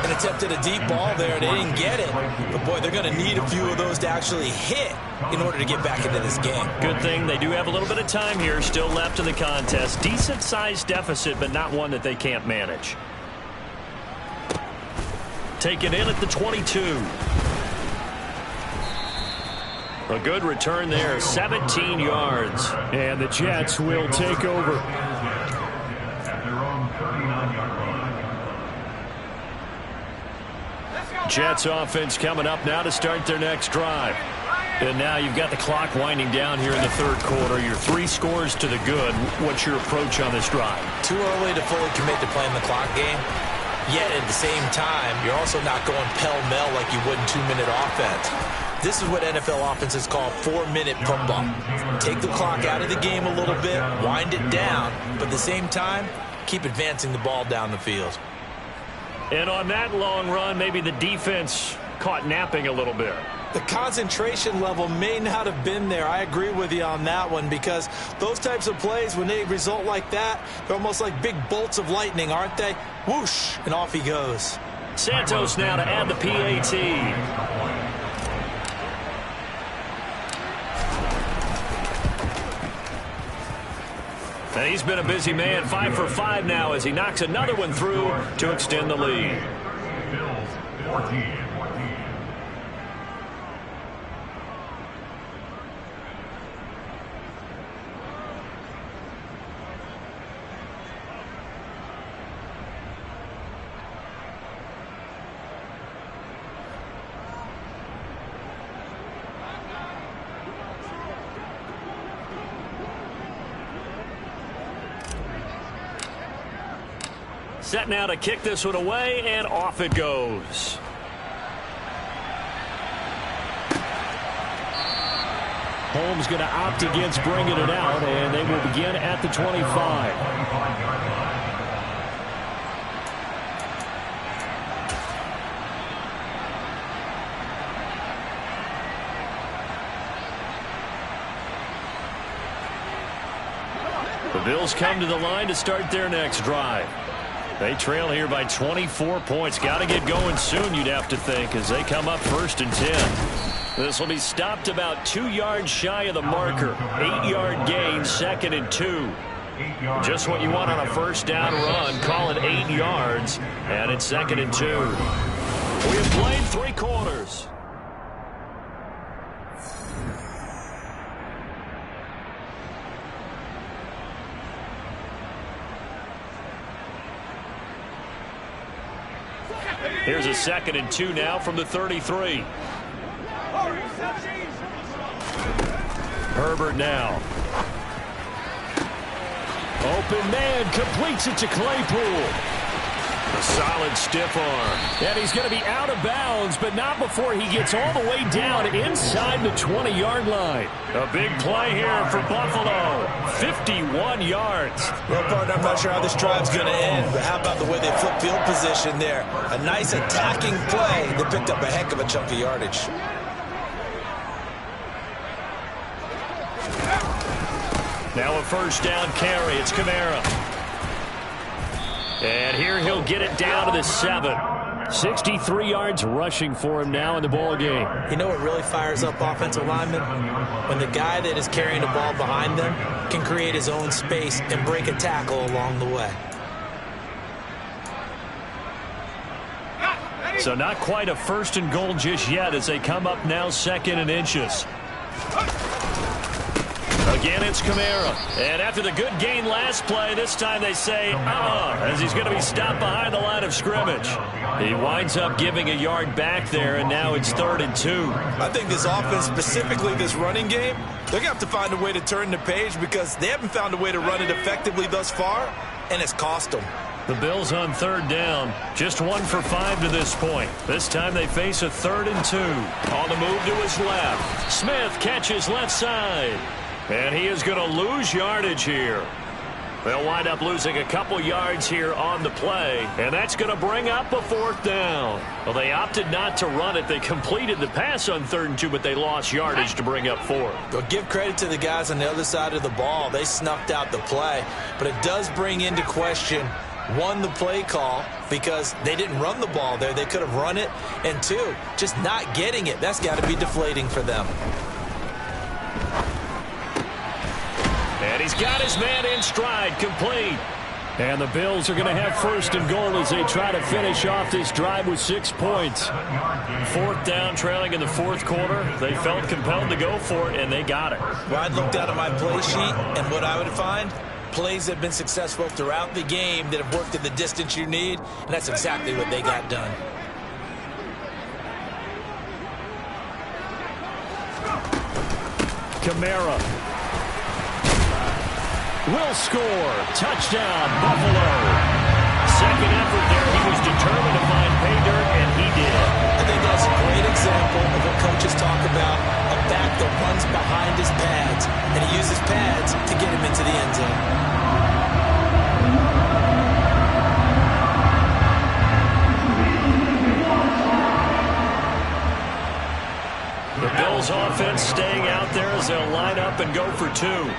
An attempt at a deep ball there. They didn't get it. But, boy, they're going to need a few of those to actually hit in order to get back into this game. Good thing they do have a little bit of time here still left in the contest. Decent-sized deficit, but not one that they can't manage. Taken in at the 22. A good return there, 17 yards. And the Jets will take over. Jets offense coming up now to start their next drive. And now you've got the clock winding down here in the 3rd quarter. You're 3 scores to the good. What's your approach on this drive? Too early to fully commit to playing the clock game. Yet at the same time, you're also not going pell-mell like you would in 2-minute offense. This is what NFL offenses call 4-minute football. Take the clock out of the game a little bit, wind it down, but at the same time, keep advancing the ball down the field. And on that long run, maybe the defense caught napping a little bit. The concentration level may not have been there. I agree with you on that one, because those types of plays, when they result like that, they're almost like big bolts of lightning, aren't they? Whoosh, and off he goes. Santos now to add the PAT. And he's been a busy man, 5 for 5 now as he knocks another one through to extend the lead. Set now to kick this one away, and off it goes. Holmes going to opt against bringing it out, and they will begin at the 25. The Bills come to the line to start their next drive. They trail here by 24 points. Got to get going soon, you'd have to think, as they come up 1st and 10. This will be stopped about 2 yards shy of the marker. 8-yard gain, 2nd and 2. Just what you want on a first down run. Call it 8 yards, and it's 2nd and 2. We have played 3 quarters. Here's a 2nd and 2 now from the 33. Herbert now. Open man, completes it to Claypool. A solid stiff arm. And he's going to be out of bounds, but not before he gets all the way down inside the 20-yard line. A big play here for Buffalo. 51 yards. Well, partner, I'm not sure how this drive's going to end, but how about the way they flip field position there? A nice attacking play that picked up a heck of a chunk of yardage. Now a first down carry. It's Kamara. And here he'll get it down to the 7. 63 yards rushing for him now in the ball game. You know what really fires up offensive linemen? When the guy that is carrying the ball behind them can create his own space and break a tackle along the way. So not quite a 1st and goal just yet as they come up now 2nd and inches. Again, it's Kamara. And after the good gain last play, this time they say, as he's going to be stopped behind the line of scrimmage. He winds up giving a yard back there, and now it's 3rd and 2. I think this offense, specifically this running game, they're going to have to find a way to turn the page because they haven't found a way to run it effectively thus far, and it's cost them. The Bills on 3rd down, just 1 for 5 to this point. This time they face a 3rd and 2. On the move to his left. Smith catches left side. And he is going to lose yardage here. They'll wind up losing a couple yards here on the play, and that's going to bring up a 4th down. Well, they opted not to run it. They completed the pass on 3rd and 2, but they lost yardage to bring up 4. Well, give credit to the guys on the other side of the ball. They snuffed out the play, but it does bring into question, 1, the play call, because they didn't run the ball there. They could have run it, and 2, just not getting it. That's got to be deflating for them. And he's got his man in stride, complete. And the Bills are going to have 1st and goal as they try to finish off this drive with 6 points. 4th down, trailing in the 4th quarter. They felt compelled to go for it, and they got it. Well, I'd look down at my play sheet, and what I would find, plays that have been successful throughout the game that have worked at the distance you need, and that's exactly what they got done. Kamara will score. Touchdown, Buffalo. Second effort there. He was determined to find pay dirt, and he did. I think that's a great example of what coaches talk about, a back that runs behind his pads, and he uses pads to get him into the end zone. The Bills offense staying out there as they'll line up and go for 2.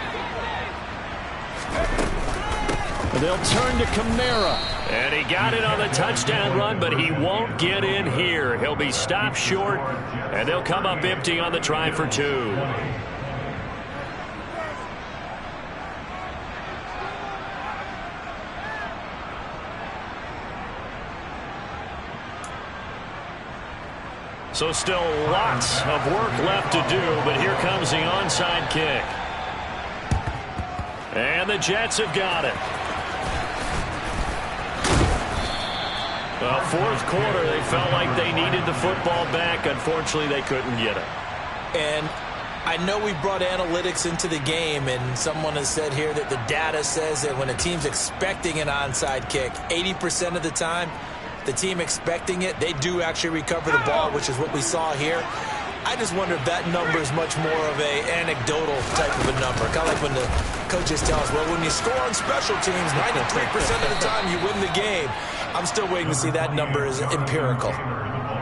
They'll turn to Kamara. And he got it on the touchdown run, but he won't get in here. He'll be stopped short, and they'll come up empty on the try for 2. So still lots of work left to do, but here comes the onside kick. And the Jets have got it. Well, 4th quarter, they felt like they needed the football back. Unfortunately, they couldn't get it. And I know we brought analytics into the game, and someone has said here that the data says that when a team's expecting an onside kick, 80% of the time, the team expecting it, they do actually recover the ball, which is what we saw here. I just wonder if that number is much more of a anecdotal type of a number. Kind of like when the coaches tell us, well, when you score on special teams, 93% of the time you win the game. I'm still waiting to see that number is empirical.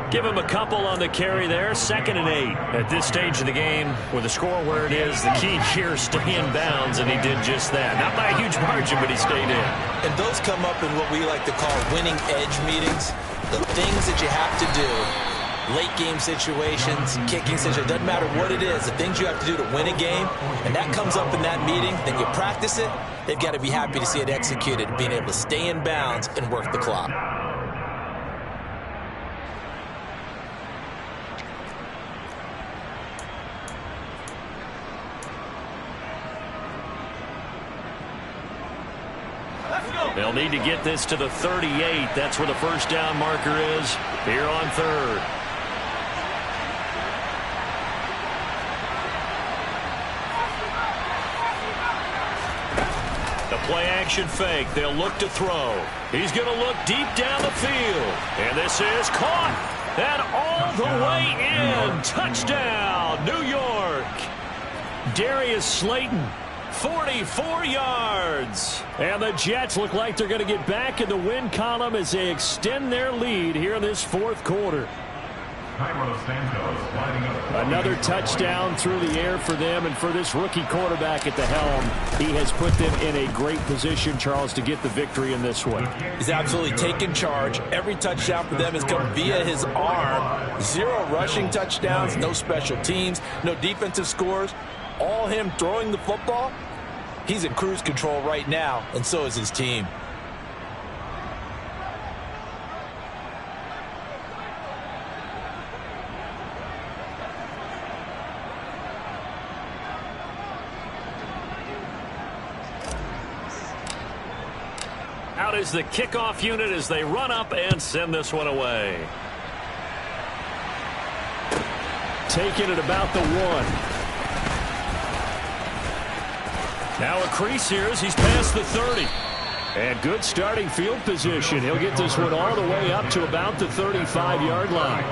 Give him a couple on the carry there. 2nd and 8. At this stage of the game, with the score where it is, the key here is stay in bounds, and he did just that. Not by a huge margin, but he stayed in. And those come up in what we like to call winning edge meetings. The things that you have to do, late game situations, kicking situations, doesn't matter what it is, the things you have to do to win a game, and that comes up in that meeting, then you practice it, they've got to be happy to see it executed, being able to stay in bounds and work the clock. They'll need to get this to the 38. That's where the first down marker is here on 3rd. The play action fake. They'll look to throw. He's going to look deep down the field. And this is caught. And all the way in. Touchdown, New York. Darius Slayton. 44 yards. And the Jets look like they're going to get back in the win column as they extend their lead here in this 4th quarter. Another touchdown through the air for them, and for this rookie quarterback at the helm, he has put them in a great position, Charles, to get the victory in this one. He's absolutely taken charge. Every touchdown for them has come via his arm. 0 rushing touchdowns, no special teams, no defensive scores. All him throwing the football. He's in cruise control right now, and so is his team. Out is the kickoff unit as they run up and send this one away. Taking it about the 1. Now a crease here as he's past the 30. And good starting field position. He'll get this one all the way up to about the 35-yard line.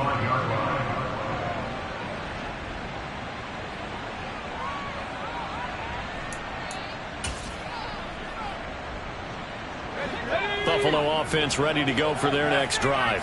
Buffalo offense ready to go for their next drive.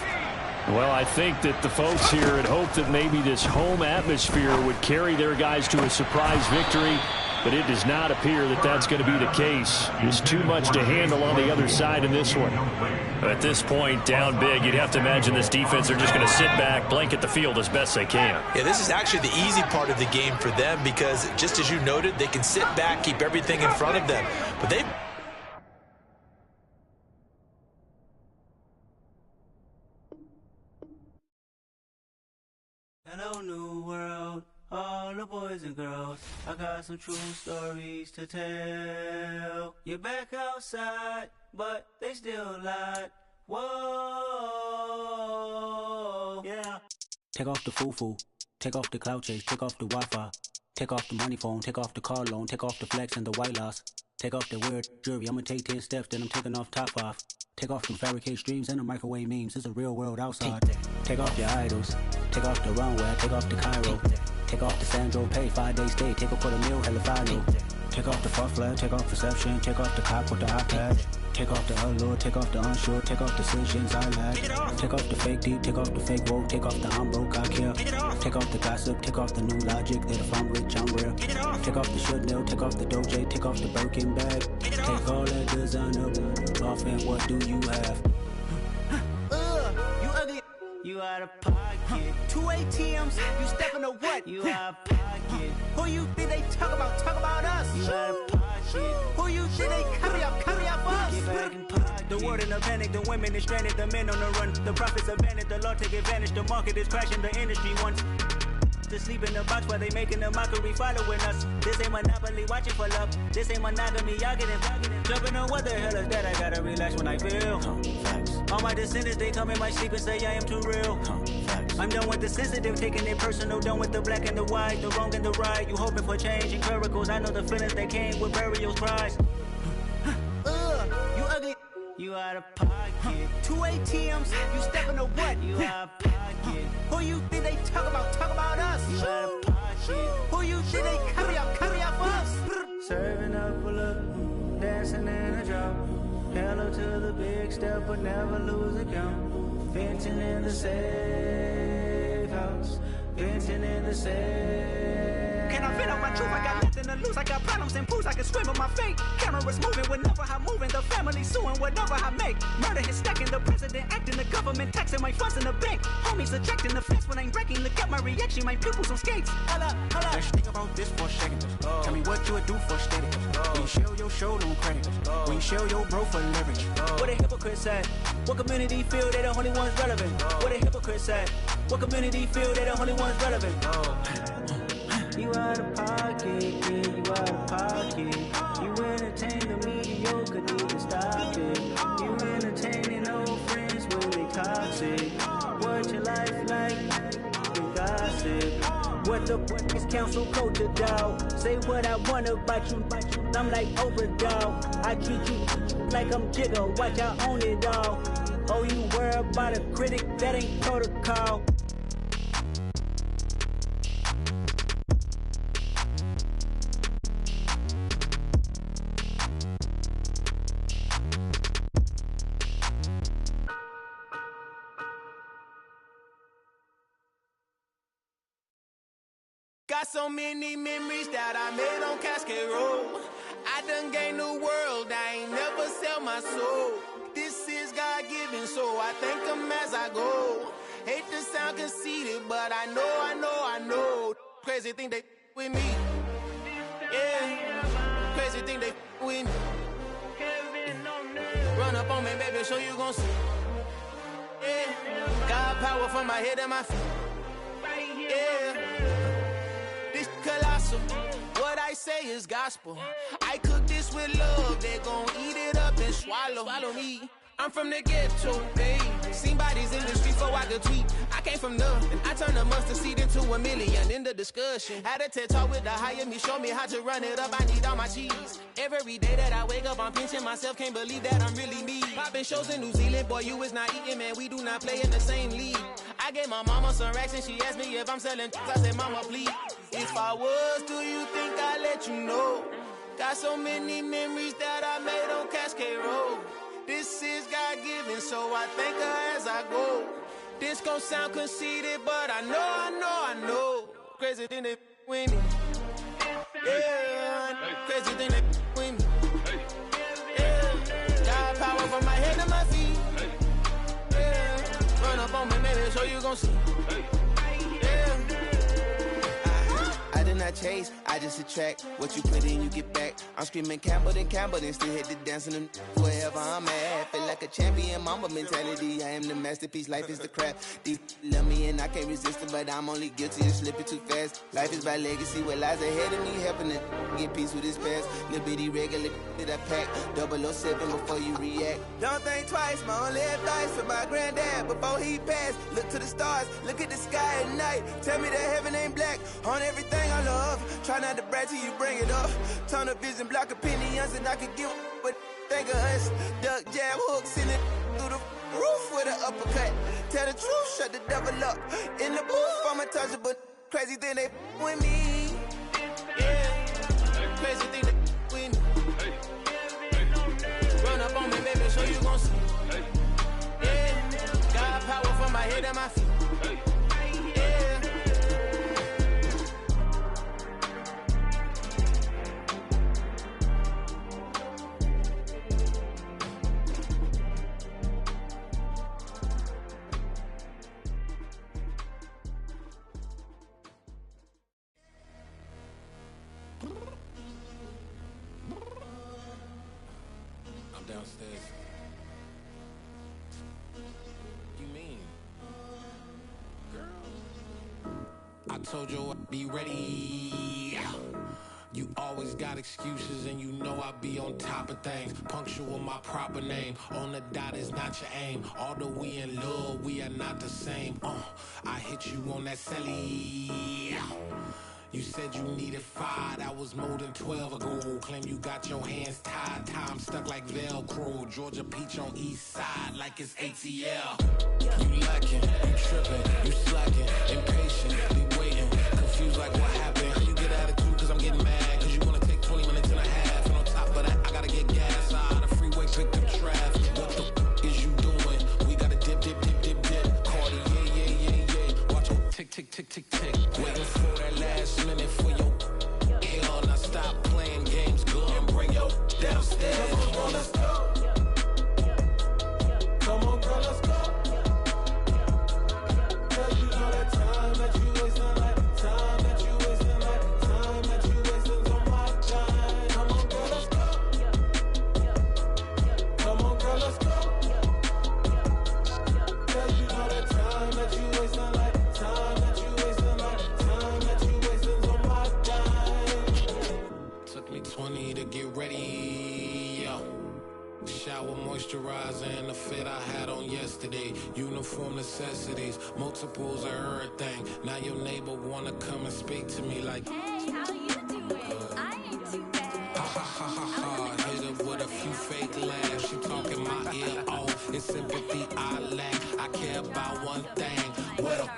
Well, I think that the folks here had hoped that maybe this home atmosphere would carry their guys to a surprise victory. But it does not appear that that's going to be the case. There's too much to handle on the other side in this one. At this point, down big, you'd have to imagine this defense are just going to sit back, blanket the field as best they can. Yeah, this is actually the easy part of the game for them because, just as you noted, they can sit back, keep everything in front of them. But they... Hello, new world. All the boys and girls, I got some true stories to tell. You're back outside, but they still lied. Whoa, yeah. Take off the foo-foo, take off the cloud chase, take off the Wi-Fi, take off the money phone, take off the car loan, take off the flex and the white loss. Take off the weird jewelry, I'ma take 10 steps, then I'm taking off top off. Take off the fabricated streams and the microwave memes, it's a real world outside. Take off your idols, take off the runway, take off the Cairo. Take off the Sandro Pay, 5-day stay, take a $250,000, hella final. Take off the fuck flag, take off perception, take off the cop with the iPad. Take off the allure, take off the unsure, take off decisions I lack. Take off the fake deep, take off the fake woke, take off the I'm broke, I care. Take off the gossip, take off the new logic, that if I'm rich, I'm real. Take off the Chanel, take off the Doja, take off the Birkin bag. Take all that designer off and what do you have? You ugly. You out of pocket. 2 ATMs, you stepping to what? You out of pocket. Who you think they talk about? Talk about us. You out of pocket. Who you think they carry up for us? Get back in pocket. The world in a panic, the women is stranded, the men on the run. The profits abandoned, the law take advantage, the market is crashing, the industry wants. to sleep in the box while they making a mockery following us. This ain't Monopoly watching for love. This ain't monogamy, y'all getting jumping on what the hell is that? I gotta relax when I feel. All my descendants, they come in my sleep and say I am too real. I'm done with the sensitive, taking it personal. Done with the black and the white, the wrong and the right. You hoping for change and miracles. I know the feelings that came with burial cries. You ugly. You out of pocket. 2 ATMs, you stepping to what? You out of pocket. Who you think they talk about? Talk about us. You out of pocket. Who you think they carry out for us? Serving up a look, dancing in a drop. Hello to the big step, but never lose a count. Venting in the safe house. Venting in the safe. Can I fit out my truth? I got nothing to lose. I got problems and pools. I can swim with my fate. Cameras moving whenever I'm moving. The family suing whatever I make. Murder is stacking. The president acting. The government taxing my funds in the bank. Homies ejecting the fence when I'm breaking. Look at my reaction. My pupils on skates. Holla. Let's think about this for a second. Tell me what you would do for steady. When you show your show no credit. When you show your bro for leverage. What a hypocrite said. What community feel they the only ones relevant? What a hypocrite said. What community feel they the only ones relevant? You out of pocket, yeah, you out of pocket. You entertain the mediocre, need to stop it. You entertaining old friends when they toxic. What your life like? You gossip. What the is council culture, dog? Say what I want about you. I'm like overdog. I treat you like I'm Jigga. Watch I own it all. Oh, you worry about a critic? That ain't protocol. Got so many memories that I made on Cascade Road. I done gained the world, I ain't never sell my soul. This is God-given, so I thank him as I go. Hate to sound conceited, but I know. Crazy thing they with me. Yeah, crazy thing they with me. Run up on me, baby, so you gon' see. Yeah, got power from my head and my feet. Yeah. Colossal, what I say is gospel. I cook this with love, they gon' eat it up and swallow me. I'm from the ghetto, babe. Seen bodies in the streets so I could tweet. I came from nothing, I turned a mustard seed into a million. In the discussion, had a TED talk with the higher me, show me how to run it up. I need all my cheese. Every day that I wake up, I'm pinching myself. Can't believe that I'm really me. Popping shows in New Zealand, boy, you is not eating, man. We do not play in the same league. I gave my mama some racks and she asked me if I'm selling. I said, mama, please. If I was, do you think I'd let you know? Got so many memories that I made on Cascade Road. This is God-given, so I thank her as I go. This gon' sound conceited, but I know. Crazy thing they with me. Yeah, crazy thing they with me. Yeah, got power from my head to my feet. Yeah, run up on me, maybe, so you gon' see. Yeah. I did not chase, I just attract. What you put in, you get back. I'm screaming Campbell, then still hit the dancing them wherever I'm at. Feel like a champion, mama mentality. I am the masterpiece, life is the crap. These love me and I can't resist it, but I'm only guilty of slipping too fast. Life is by legacy, what lies ahead of me, helping to get peace with his past. Little bitty regular that I pack, 007 before you react. Don't think twice, my only advice for my granddad before he passed. Look to the stars, look at the sky at night. Tell me that heaven ain't black on everything I love. Try not to brag till you bring it up. Tunnel vision, block opinions, and I could give what think of us. Duck jab hooks in it through the roof with an uppercut. Tell the truth, shut the devil up. In the booth, I'm untouchable. Crazy thing they with me. Yeah, crazy thing they with me. Run up on me, baby, so you gon' see. Yeah, got power from my head and my feet. Downstairs. You mean? Girl. I told you I'd be ready. You always got excuses and you know I be on top of things. Punctual my proper name. On the dot is not your aim. Although we in love, we are not the same. I hit you on that celly. You said you needed 5, that was more than 12 ago. Claim you got your hands tied, time stuck like Velcro. Georgia Peach on east side like it's ATL. You lacking, you tripping, you slacking, impatient, be waiting, confused like what happened. How you get attitude cause I'm getting mad, cause you wanna take 20 minutes and a half. And on top of that, I gotta get gas out of the freeway, pick up traffic. What the is you doing? We gotta dip, Cardi, yeah. Watch your tick, waiting for that last minute for your hell. Now stop playing games, go and bring your downstairs. Come on, let's go. Come on, girl, let's go. Cause you know that time that you wasting, like time that you wasting, like time that you wasting on my time. Come on, girl, let's go. Come on, girl, let's go. Cause you know that time that you wasting, like time that you wasting, like time that you wasting on my time. Took me 20 to get ready, yo. Shower, moisturizer, and the fit I had on yesterday. Uniform necessities, multiples of everything. Now your neighbor wanna come and speak to me like, hey, how you doing? I ain't too bad. Ha. Hit her with a few fake laughs. She talking my ear off. It's sympathy I lack. I care about one thing. What up?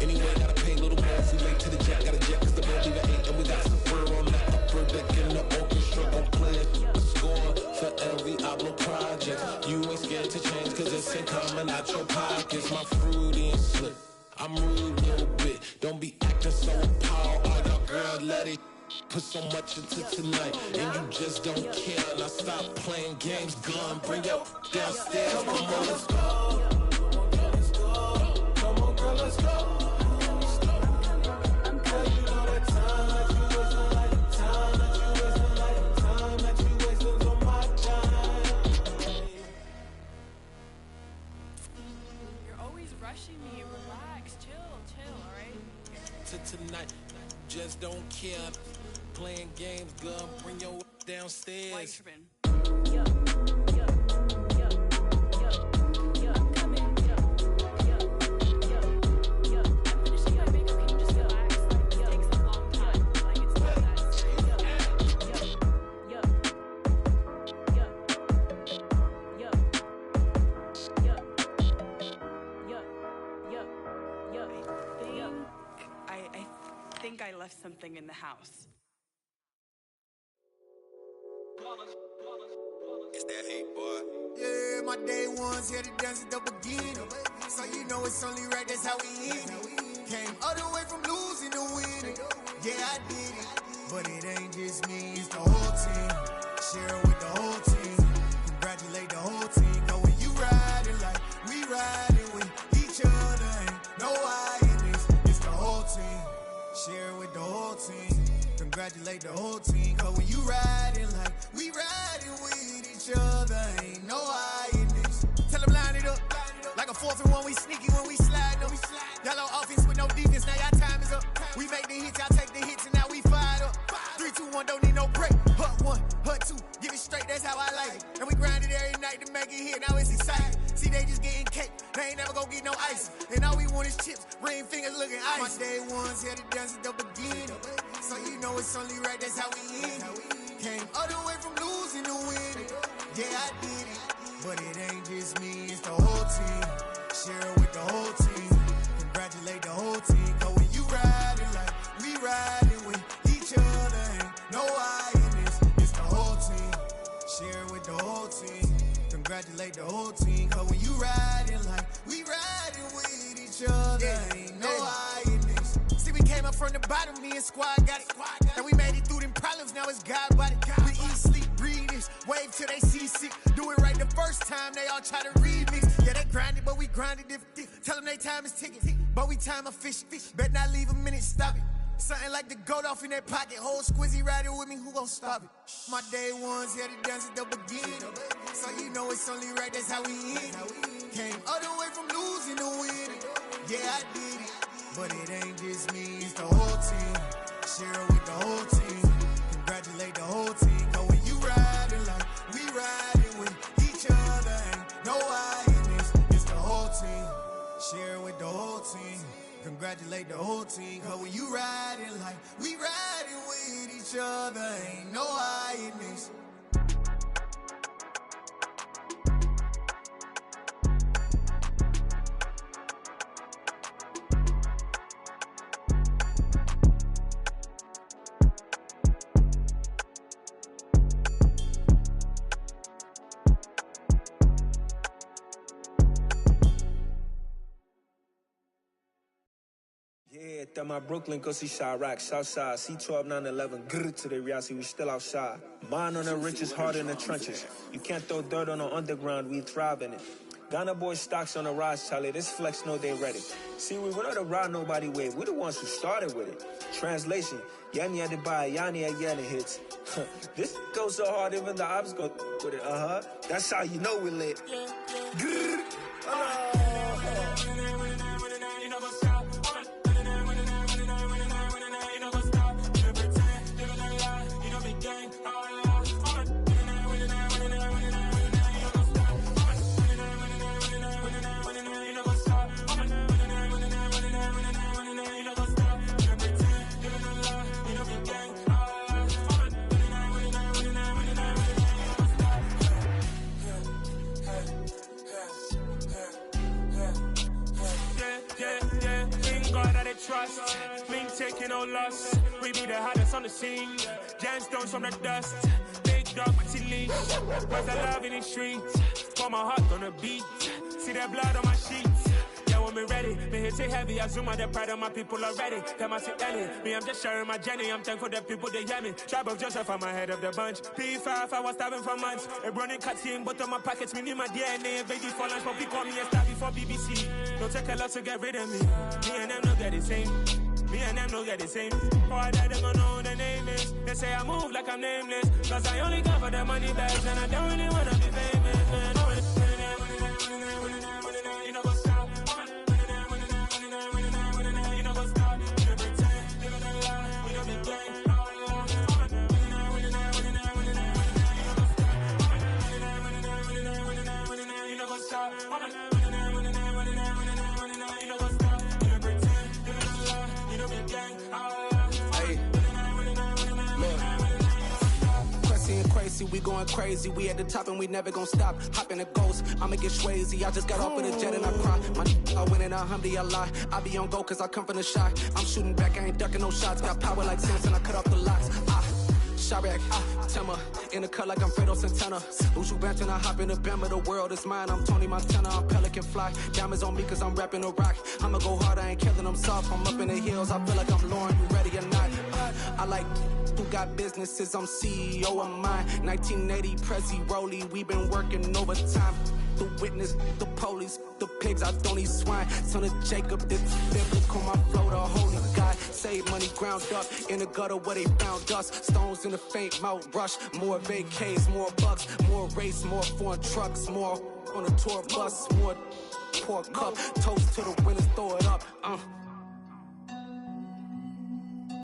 Anyway, gotta pay a little more if we late to the jet. Got a jet cause the boat even 8. And we got some fur on that upper deck in the orchestra. Gon' play a score for every Ablo project. You ain't scared to change cause it's ain't coming out your pockets. My fruity and slip. I'm rude a little bit. Don't be acting so appalled. All y'all girl, let it put so much into tonight. And you just don't care. Now stop playing games. Gun, bring your downstairs. Come on, let's go. Come on, girl, let's go. Me, relax, chill, alright? Tonight, just don't care. Playing games, gun, bring your downstairs. I left something in the house. It's that hate, boy. Yeah, my day one's here to dance at the beginning. So you know it's only right, that's how we end it. Came all the way from losing to winning. Yeah, I did it. But it ain't just me, it's the whole team. Share it with the whole team. Congratulate the whole team. Know when you riding like we riding with each other. Ain't no I in this, it's the whole team. Share with the whole team. Congratulate the whole team. Cause when you riding like we riding with each other, ain't no I in this. Tell them line it up. Like a 4th and 1, we sneaky when we slide them. Yellow offense with no defense, now y'all time is up. We make the hits, y'all take the hits, and now we fired up. 3, 2, 1, don't need no break. Hut 1, hut 2, give it straight, that's how I like it. And we grind it every night to make it hit, now it's exciting. See, they just getting cake, they ain't never gonna get no ice. And all we want is chips, ring fingers looking ice. My day one's here to dance at the beginning. So you know it's only right, that's how we end it. Came all the way from losing to winning. Yeah, I did it. But it ain't just me, it's the whole team. Share it with the whole team. Congratulate the whole team. Cause when you riding like we riding with each other, ain't no I in this, it's the whole team. Share it with the whole team. Congratulate the whole team. Cause when you riding like we riding with each other, ain't no I in this. See, we came up from the bottom, me and squad got it. And we made it through them problems, now it's God body. We eat, sleep, breathe this, wave till they seasick. Do it right the first time, they all try to remix. Yeah, they grinded, but we grinded different. Tell them they time is ticking, but we time a fish. Bet not leave a minute, stop it. Something like the goat off in their pocket. Whole squizzy riding with me, who gon' stop it? My day one's here to dance at the beginning. So you know it's only right, that's how we end it. Came all the way from losing to winning. Yeah, I did it. but it ain't just me, it's the whole team. Share it with the whole team. Congratulate the whole team. Cause when you riding like we riding with each other, ain't no I in this, it's the whole team. Share it with the whole team. Congratulate the whole team. Cause when you riding like we riding with each other, ain't no I in this. Yeah, that my Brooklyn, go see Chirac, Southside, C12, 911, grrr to the reality, we still outside. Mine on the richest, heart in the trenches. You can't throw dirt on the underground, we thrive in it. Ghana boys stocks on the rise, Charlie, this flex know they ready. See, we were not to ride nobody with, we the ones who started with it. Translation, Yanni had to buy, Yanni had Yanni hits. This goes so hard, even the ops go with it, That's how you know we lit. Grrr, trust, me taking no loss. We be the hottest on the scene. Gemstones from the dust. Big dog with your leash. Where's the love in the streets? Pour my heart on the beat. See that blood on my sheets. Yeah, when me ready, me hit it heavy. I zoom out the pride of my people already. Them I see Ellie. Me, I'm just sharing my journey. I'm thankful that people they hear me. Tribe of Joseph, I'm ahead of the bunch. P5, I was starving for months. A running cuts in, but on my pockets, me need my DNA. Baby for lunch, but people call me a star before BBC. Don't take a lot to get rid of me. Me and them no get the same. Me and them no get the same. Oh, I died, they gon' know who the name is. They say I move like I'm nameless. Cause I only got for the money bags. And I don't really wanna be famous, man. You know what's up. You know what's up. You don't pretend. Live in a lie. We don't be gang. You know what's up. We going crazy, we at the top and we never gon' stop. Hop in a ghost, I'ma get crazy. I just got off of the jet and I cry. My I win in a Humvee, I lie. I be on go cause I come from the shot. I'm shooting back, I ain't ducking no shots. Got power like Samson, I cut off the locks. Chirac, Tema, in the cut like I'm Fredo Santana. Uju Banton, I hop in the Bama, the world is mine. I'm Tony Montana, I'm Pelican Fly. Diamonds on me cause I'm rapping a rock. I'ma go hard, I ain't killing them soft. I'm up in the hills, I feel like I'm Lauren, you ready or not? I like who got businesses, I'm CEO of mine. 1980 Prezi Rolly, we been working overtime. The witness, the police, the pigs, I don't eat swine. Son of Jacob, this biblical, my flow, the holy God. Save money ground up in the gutter where they found us. Stones in the faint Mount Rush. More vacays, more bucks, more race, more foreign trucks, more on a tour bus, more pour cup. Toast to the winners, throw it up.